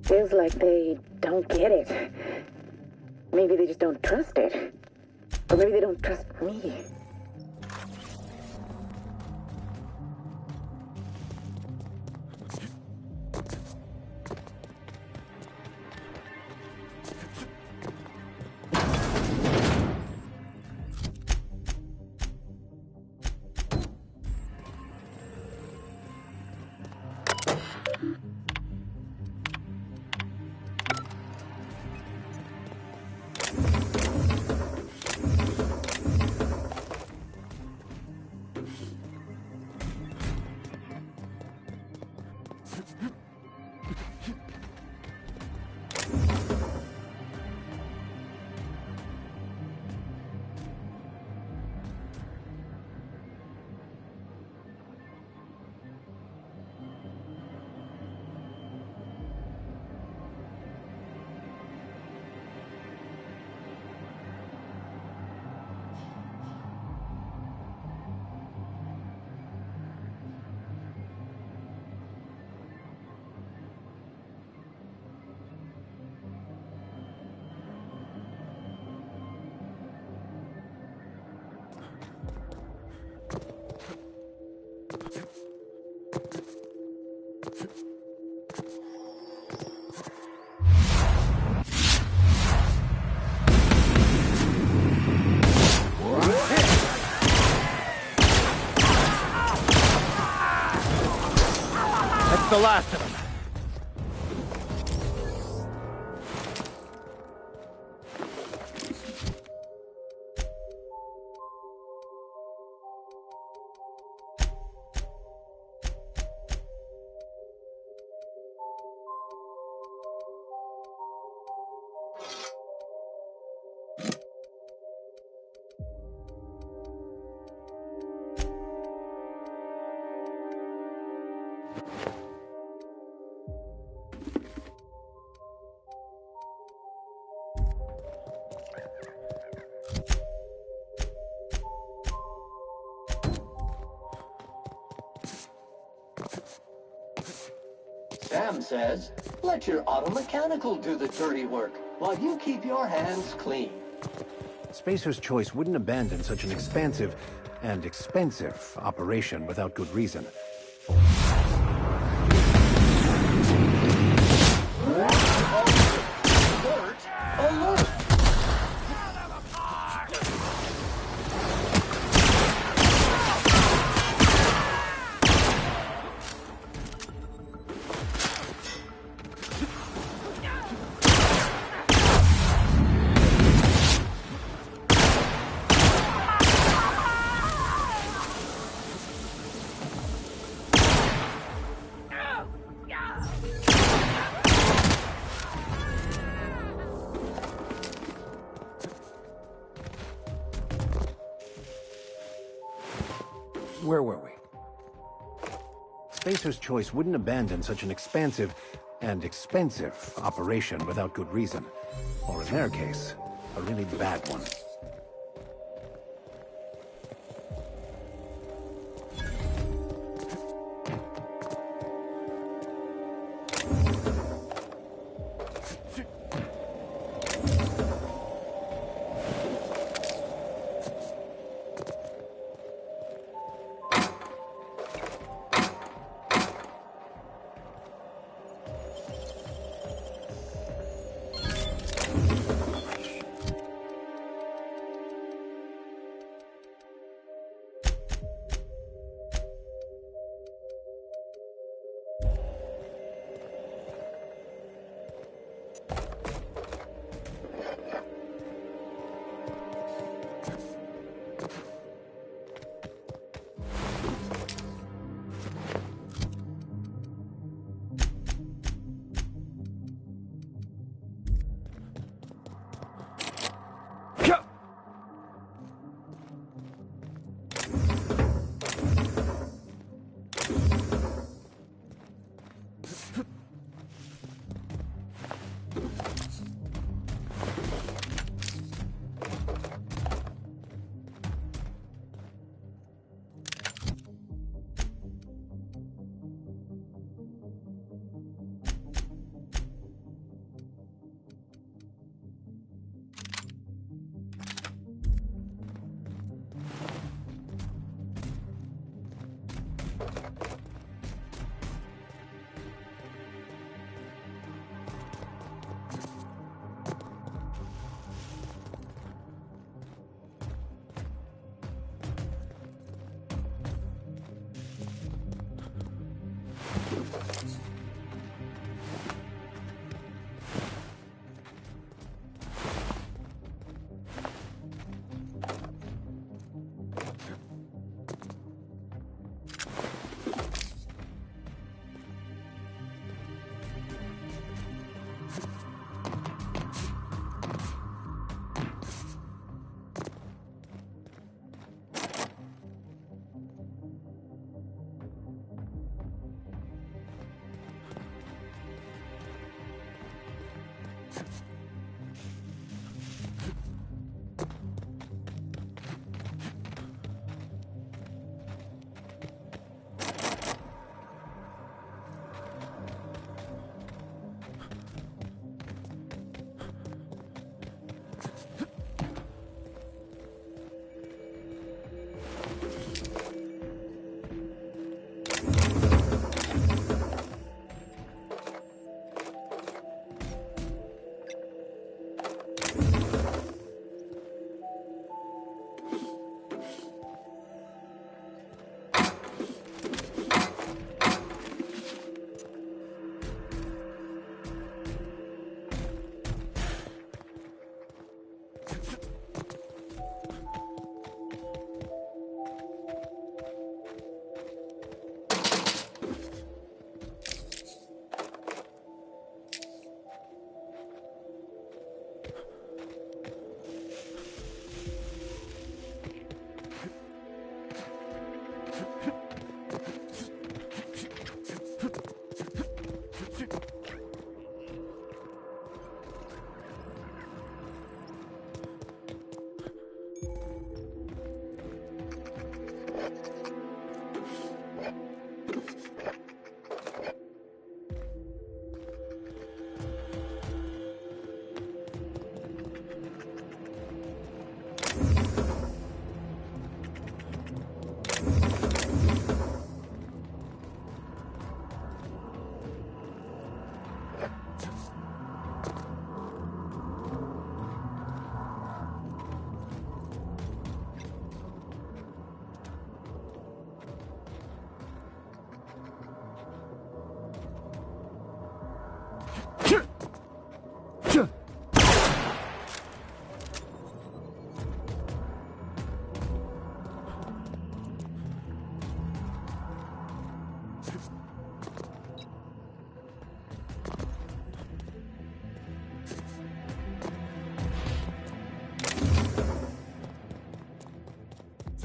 Feels like they don't get it. Maybe they just don't trust it. Or maybe they don't trust me. the last of them. Sam says, let your automechanical do the dirty work, while you keep your hands clean. Spacer's Choice wouldn't abandon such an expansive and expensive operation without good reason. Alert! Where were we? Spacer's Choice wouldn't abandon such an expansive and expensive operation without good reason. Or in their case, a really bad one.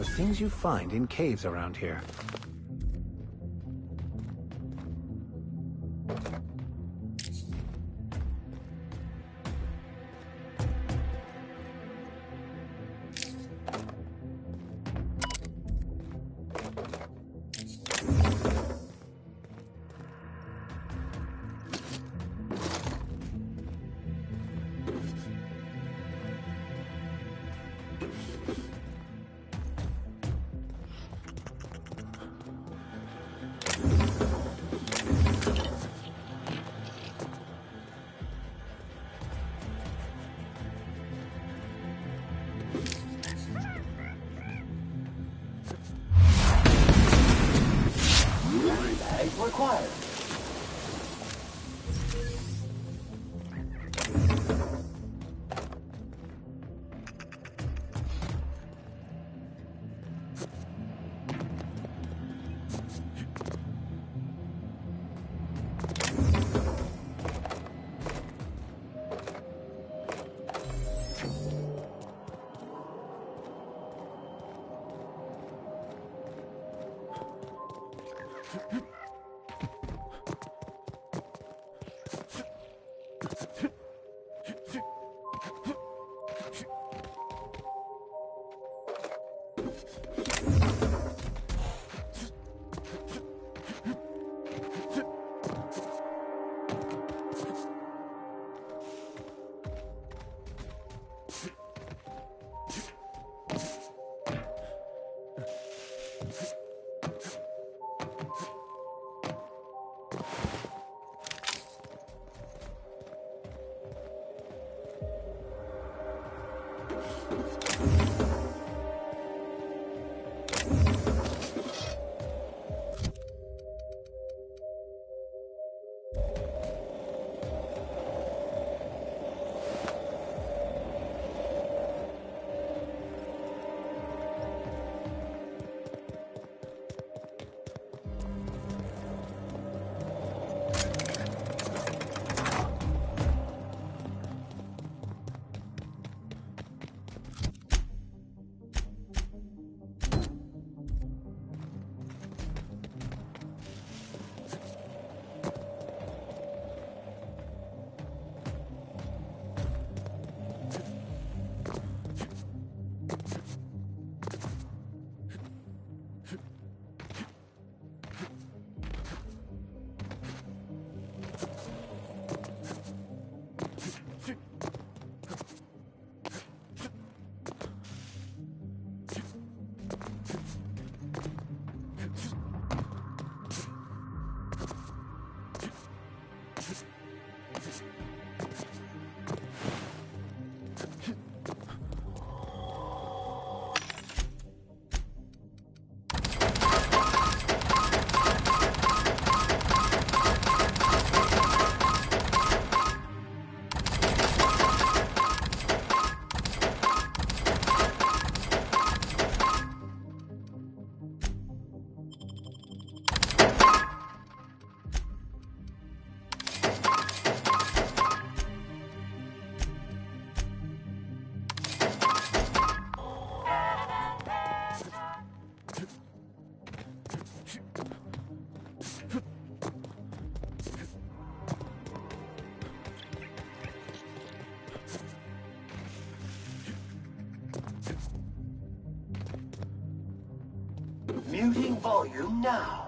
The things you find in caves around here. Required. volume now.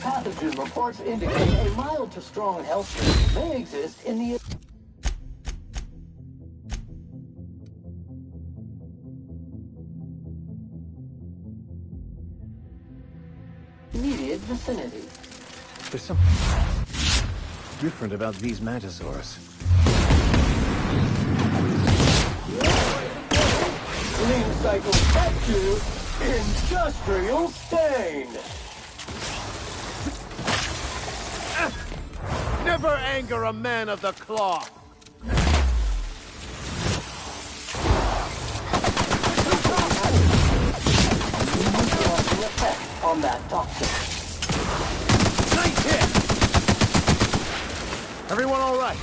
Pathogen reports indicate a mild to strong health risk may exist in the immediate vicinity. There's something different about these mantisaurs. Clean cycle set to industrial stain. Never anger a man of the cloth. Effect on that toxin. Nice hit. Everyone all right?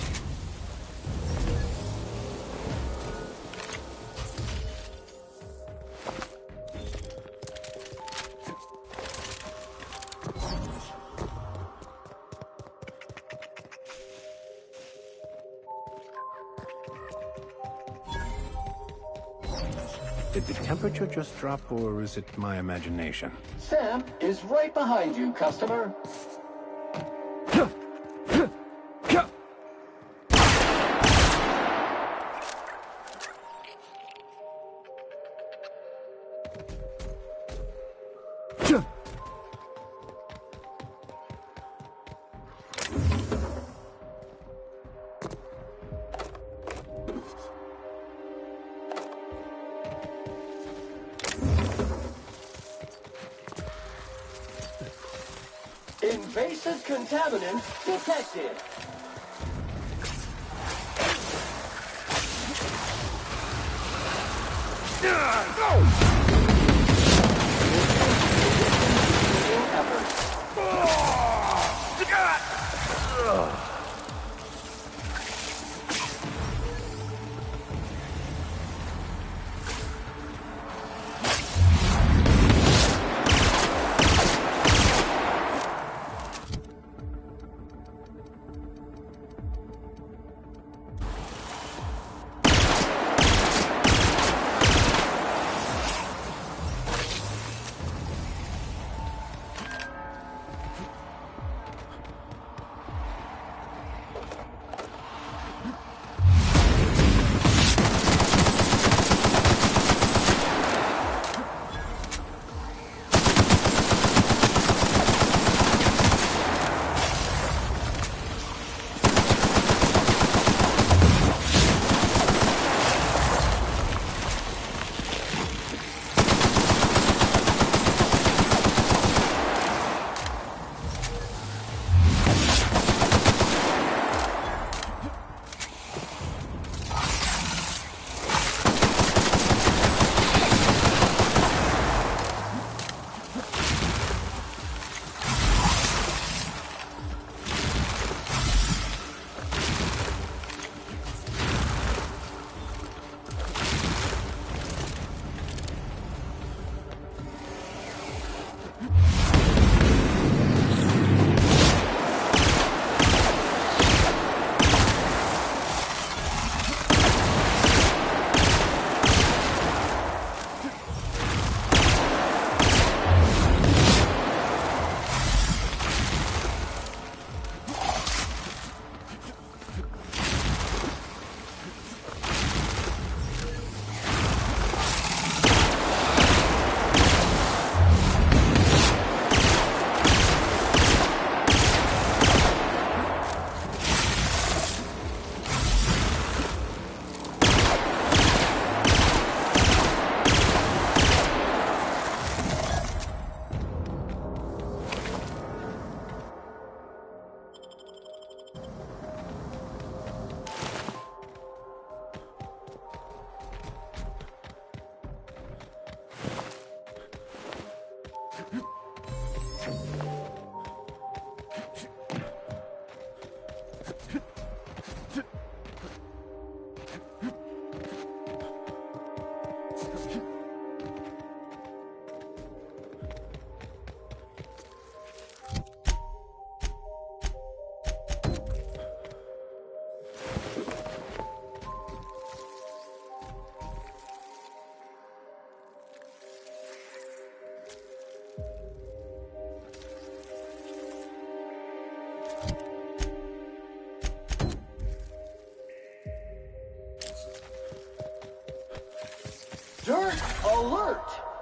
Did the temperature just drop, or is it my imagination? Sam is right behind you, customer. Invasive contaminant detected.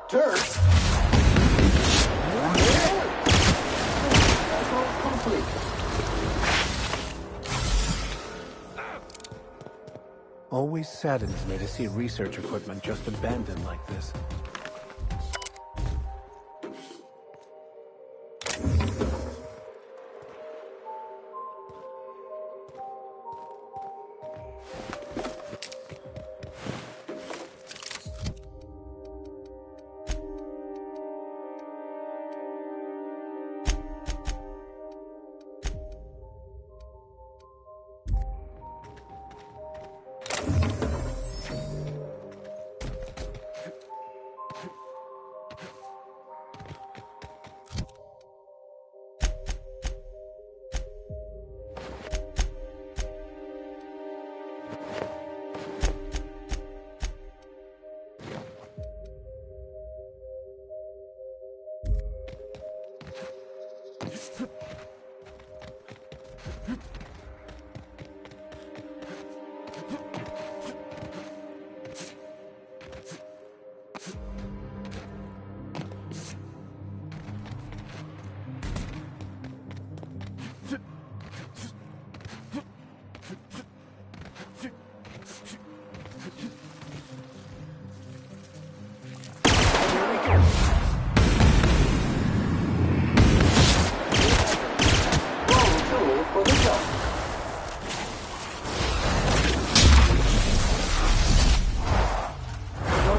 Dirt? Complete. Always saddens me to see research equipment just abandoned like this.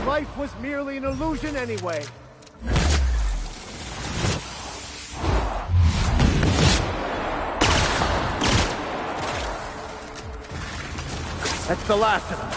Life was merely an illusion anyway. That's the last of them.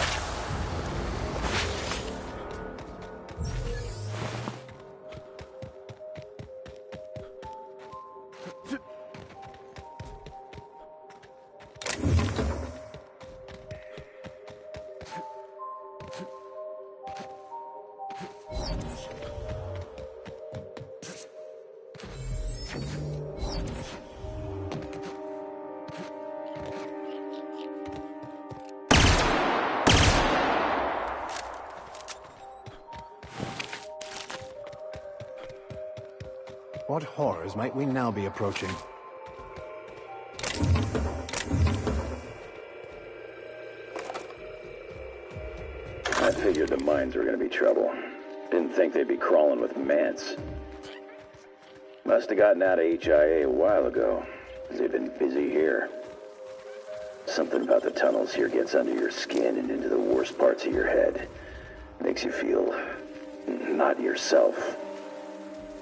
What horrors might we now be approaching? I figured the mines were gonna be trouble. Didn't think they'd be crawling with mants. Must have gotten out of HIA a while ago, 'cause they've been busy here. Something about the tunnels here gets under your skin and into the worst parts of your head. Makes you feel not yourself.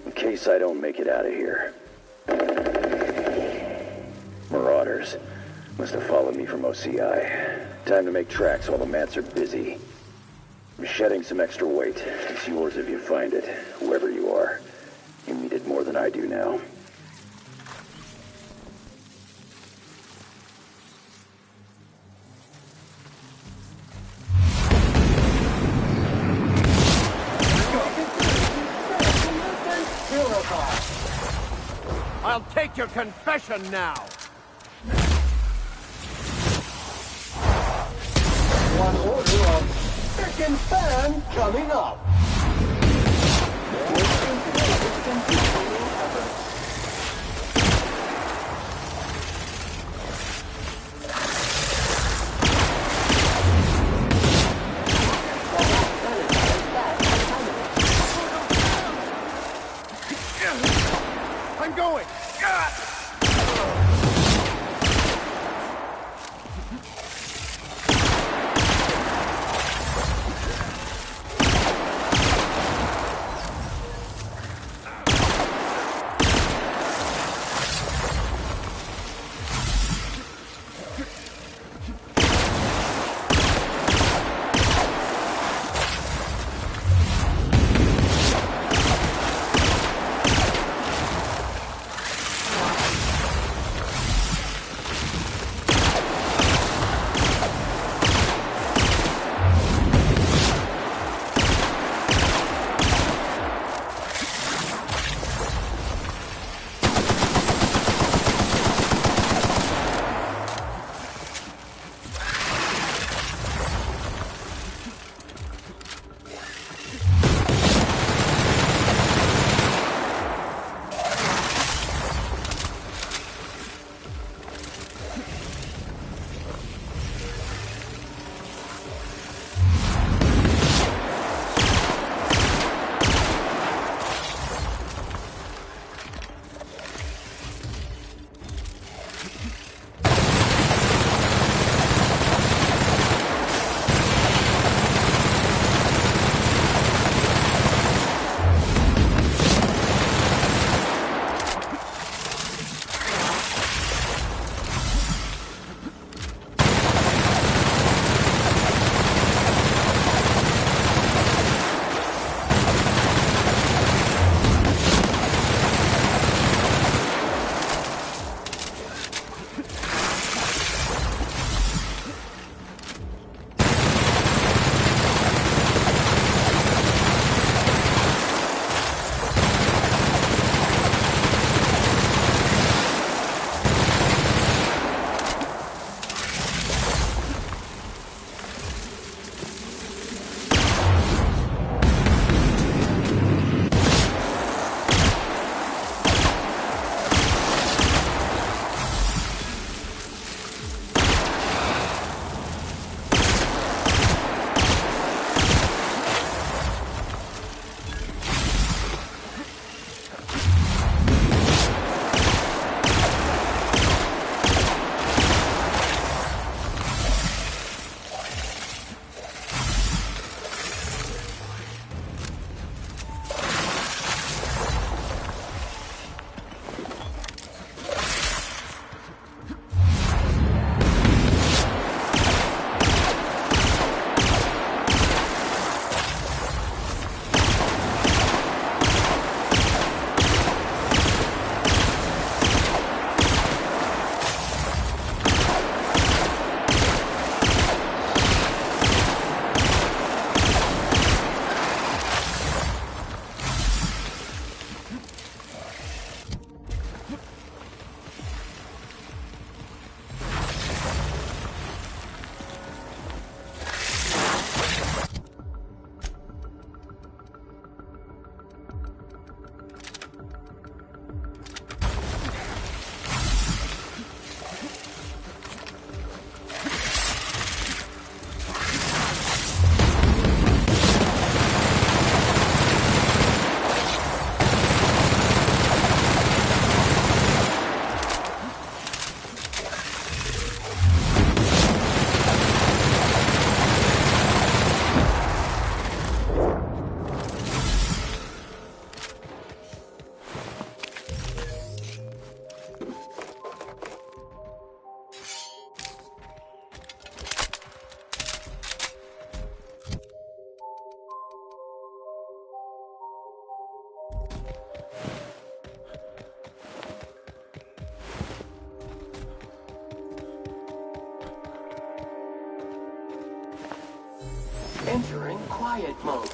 In case I don't make it out of here. Marauders. Must have followed me from OCI. Time to make tracks while the mats are busy. I'm shedding some extra weight. It's yours if you find it, whoever you are. You need it more than I do now. I'll take your confession now. One order of frickin' fan coming up. I'm going. Entering quiet mode.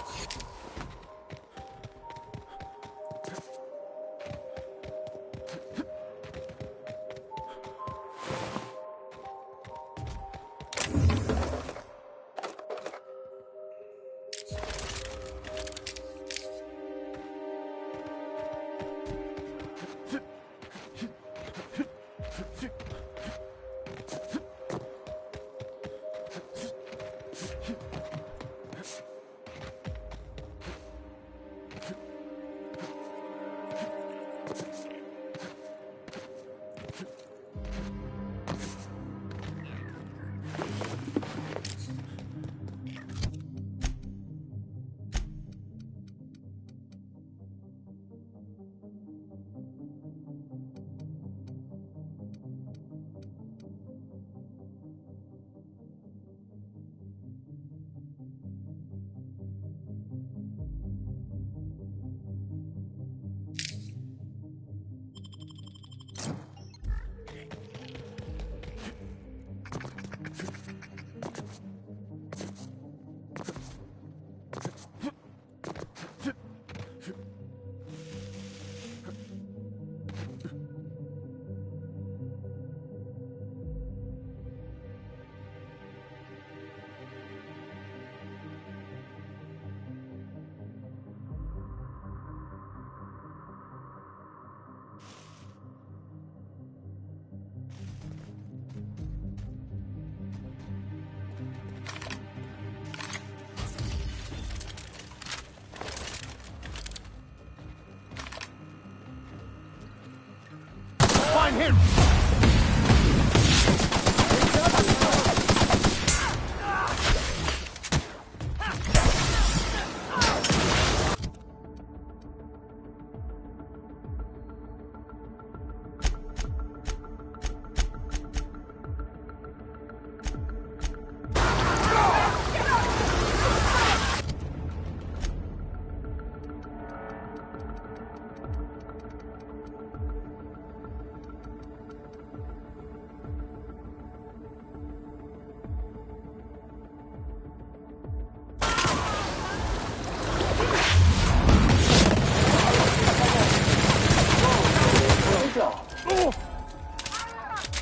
Find him!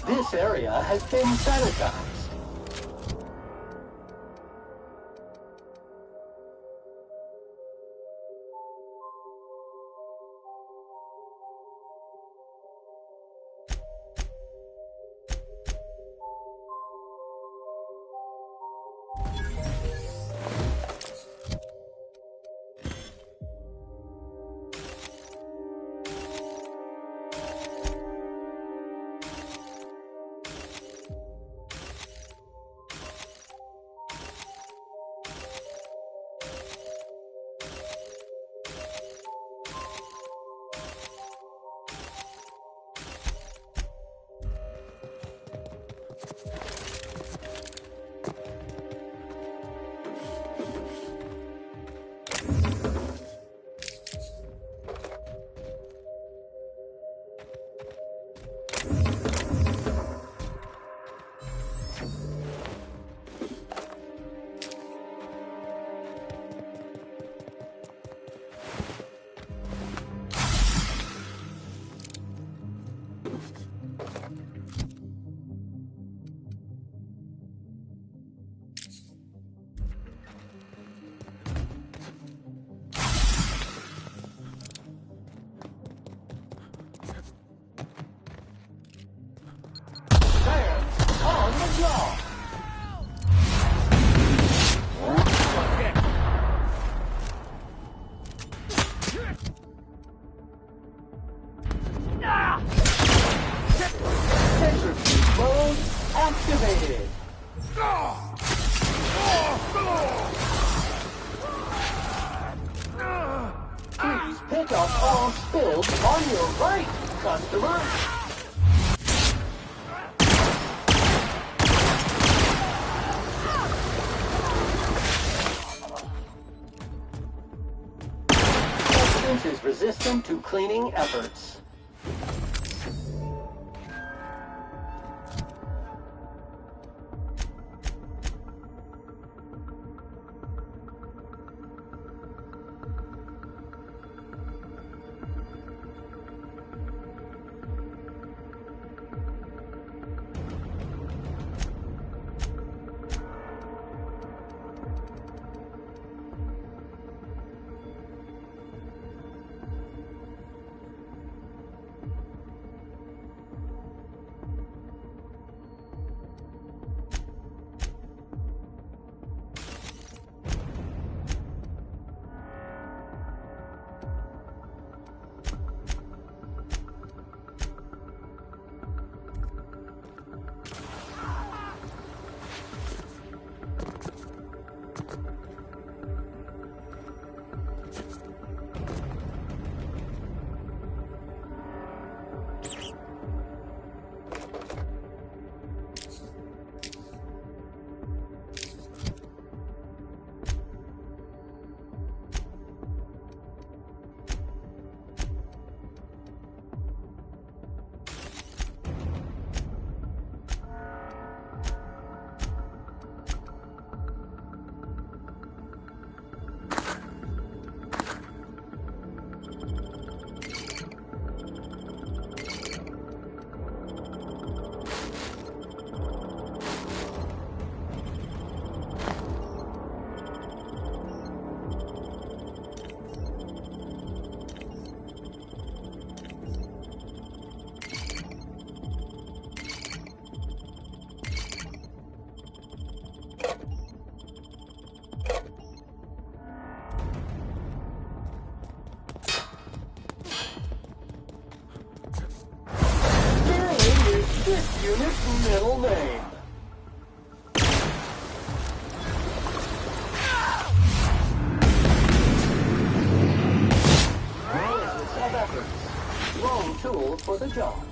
This area has been sanitized. Activated. Please pick up all spills on your right, customer. substance is resistant to cleaning efforts. This unit's middle name. Analysis of efforts. Wrong tool for the job.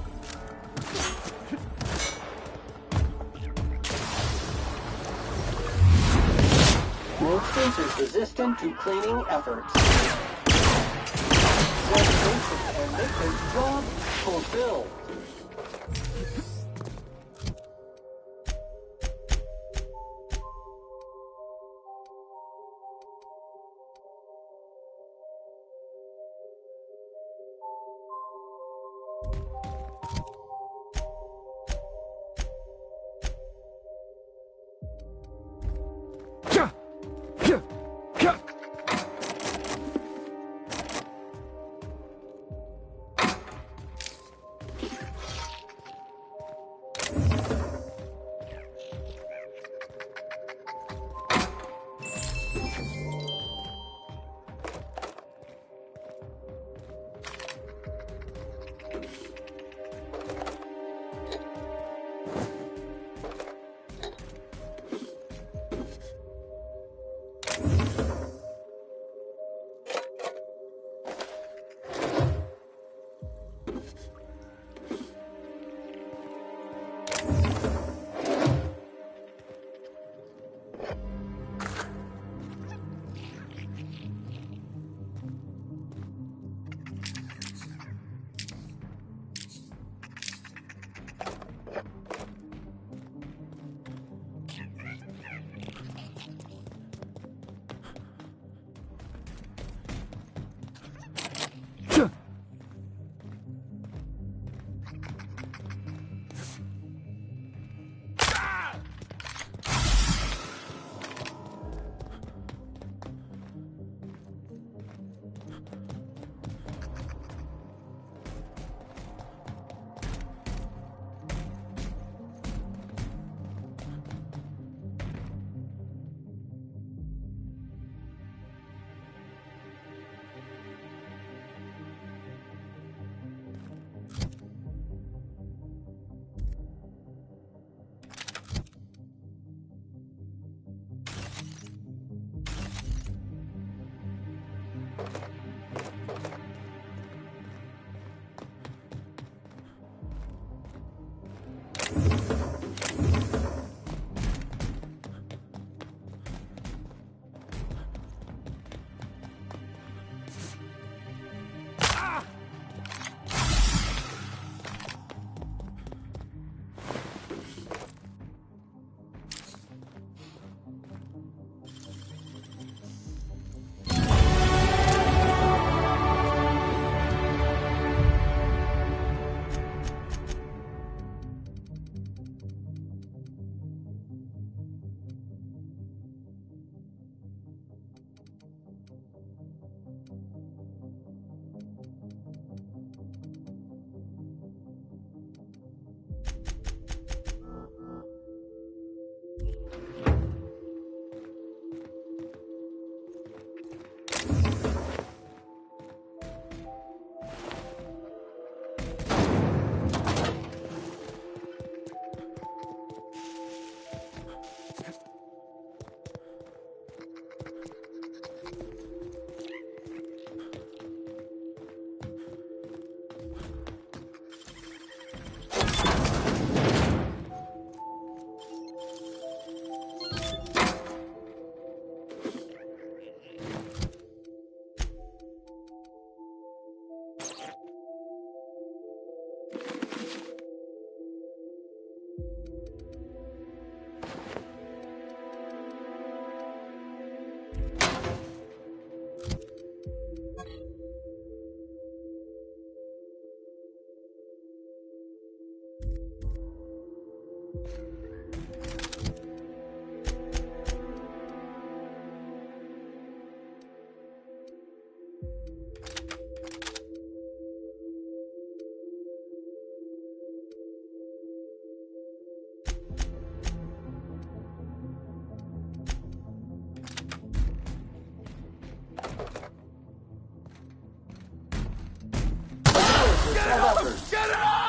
Substance is resistant to cleaning efforts. Sanitation and maintenance job fulfilled.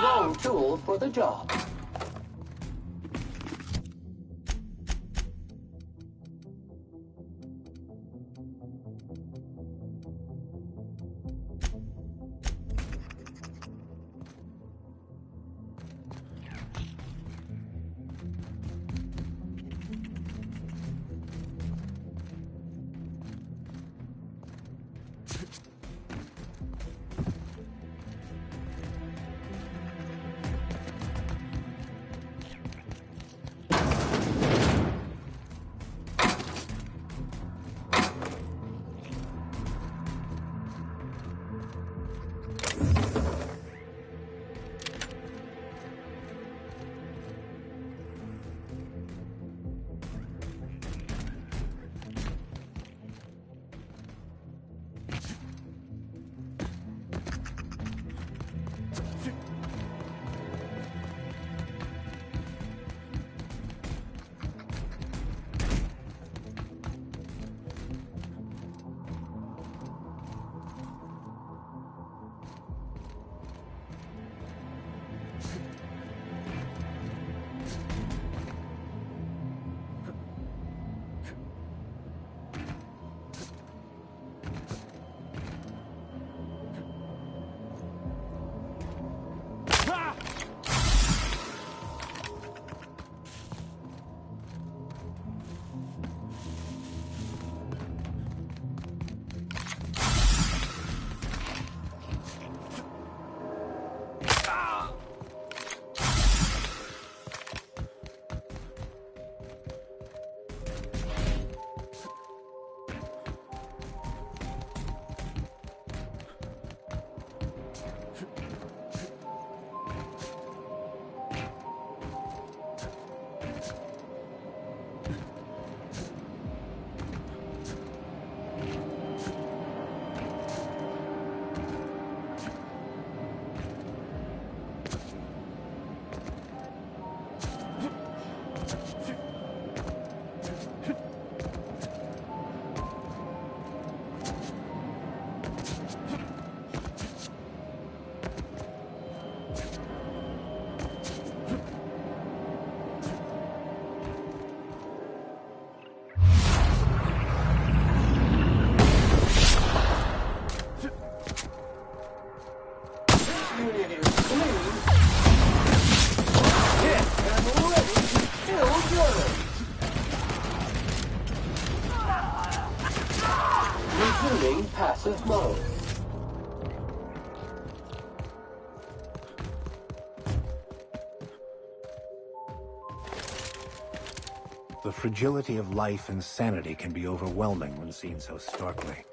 Wrong tool for the job. Resuming passive mode. The fragility of life and sanity can be overwhelming when seen so starkly.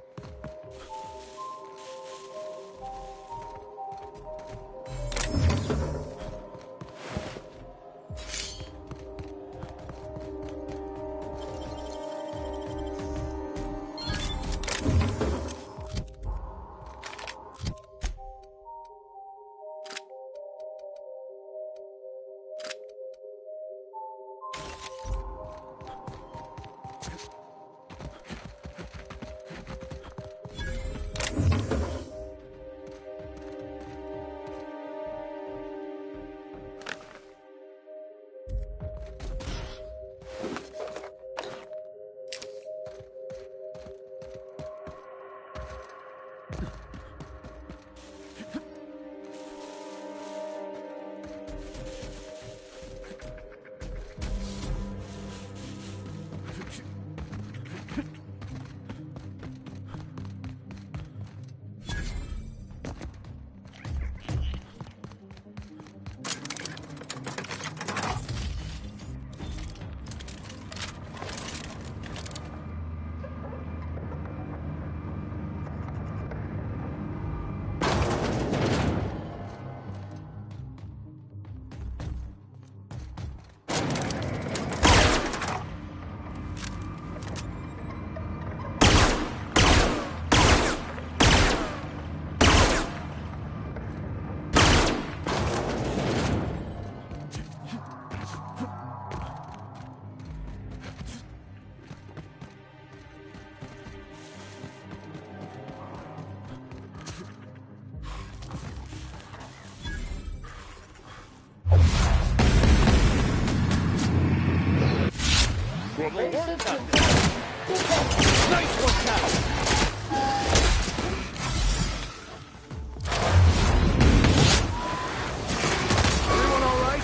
Nice one, Cap! Everyone all right?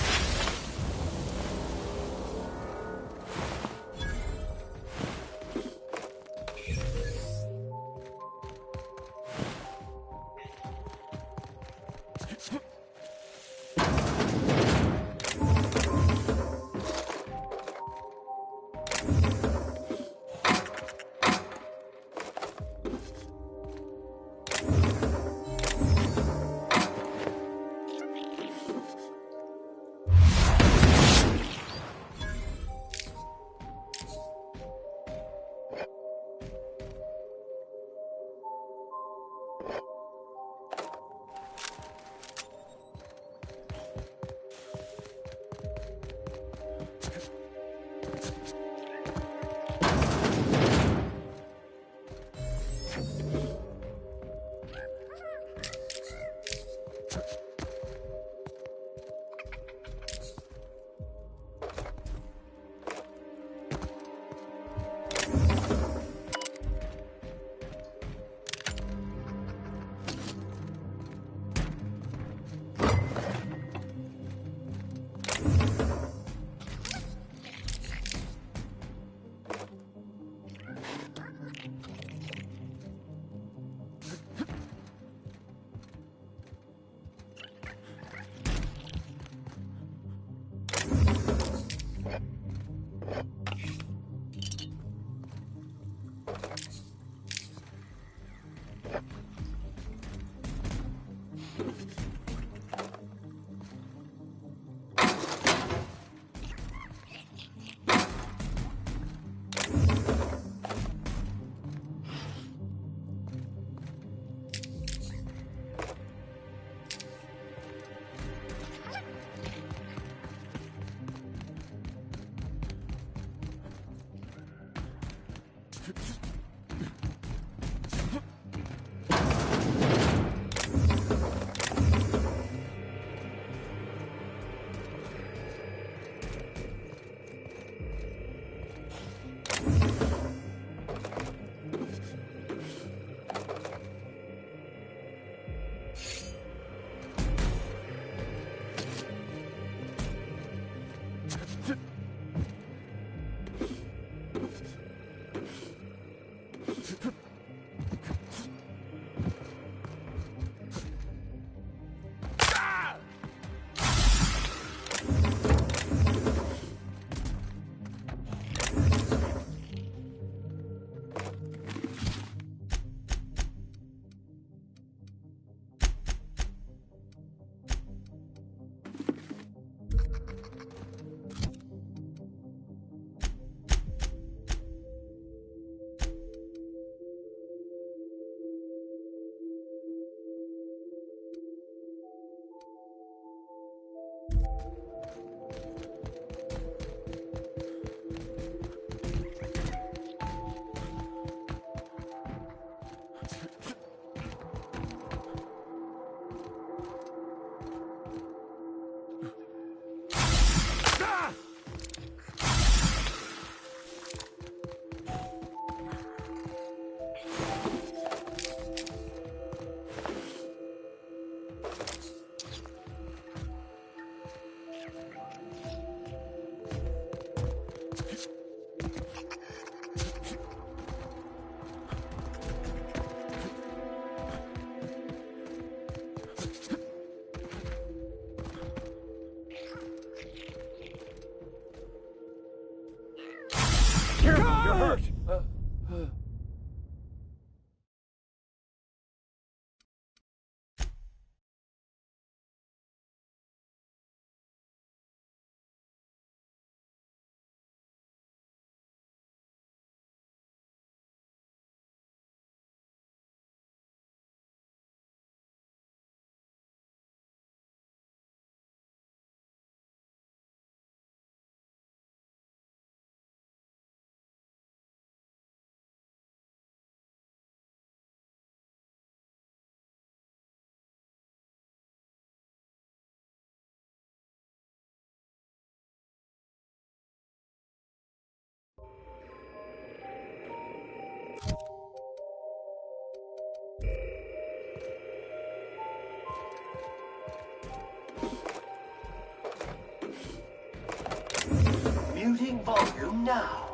now.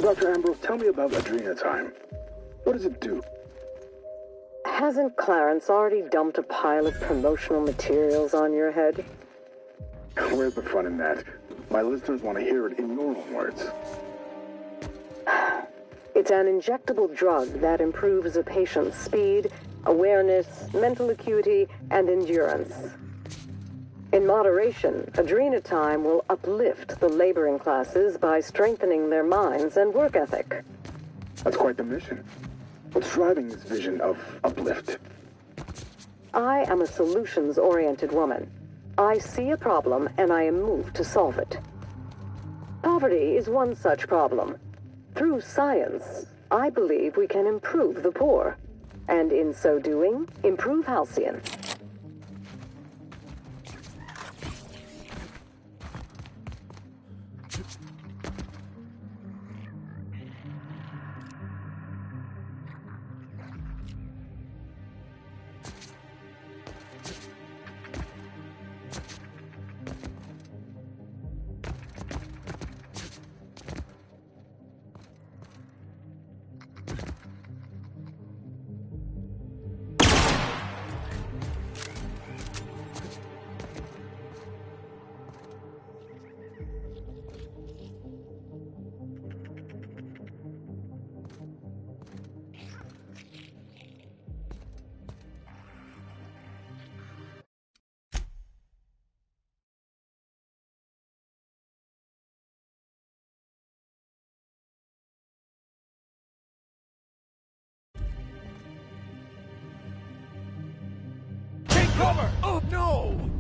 Dr. Ambrose, tell me about Adrenatime. What does it do? Hasn't Clarence already dumped a pile of promotional materials on your head? Where's the fun in that? My listeners want to hear it in your own words. It's an injectable drug that improves a patient's speed, awareness, mental acuity, and endurance. In moderation, Adrenatime will uplift the laboring classes by strengthening their minds and work ethic. That's quite the mission. What's driving this vision of uplift? I am a solutions-oriented woman. I see a problem and I am moved to solve it. Poverty is one such problem. Through science, I believe we can improve the poor, and in so doing, improve Halcyon. Cover! Oh, no!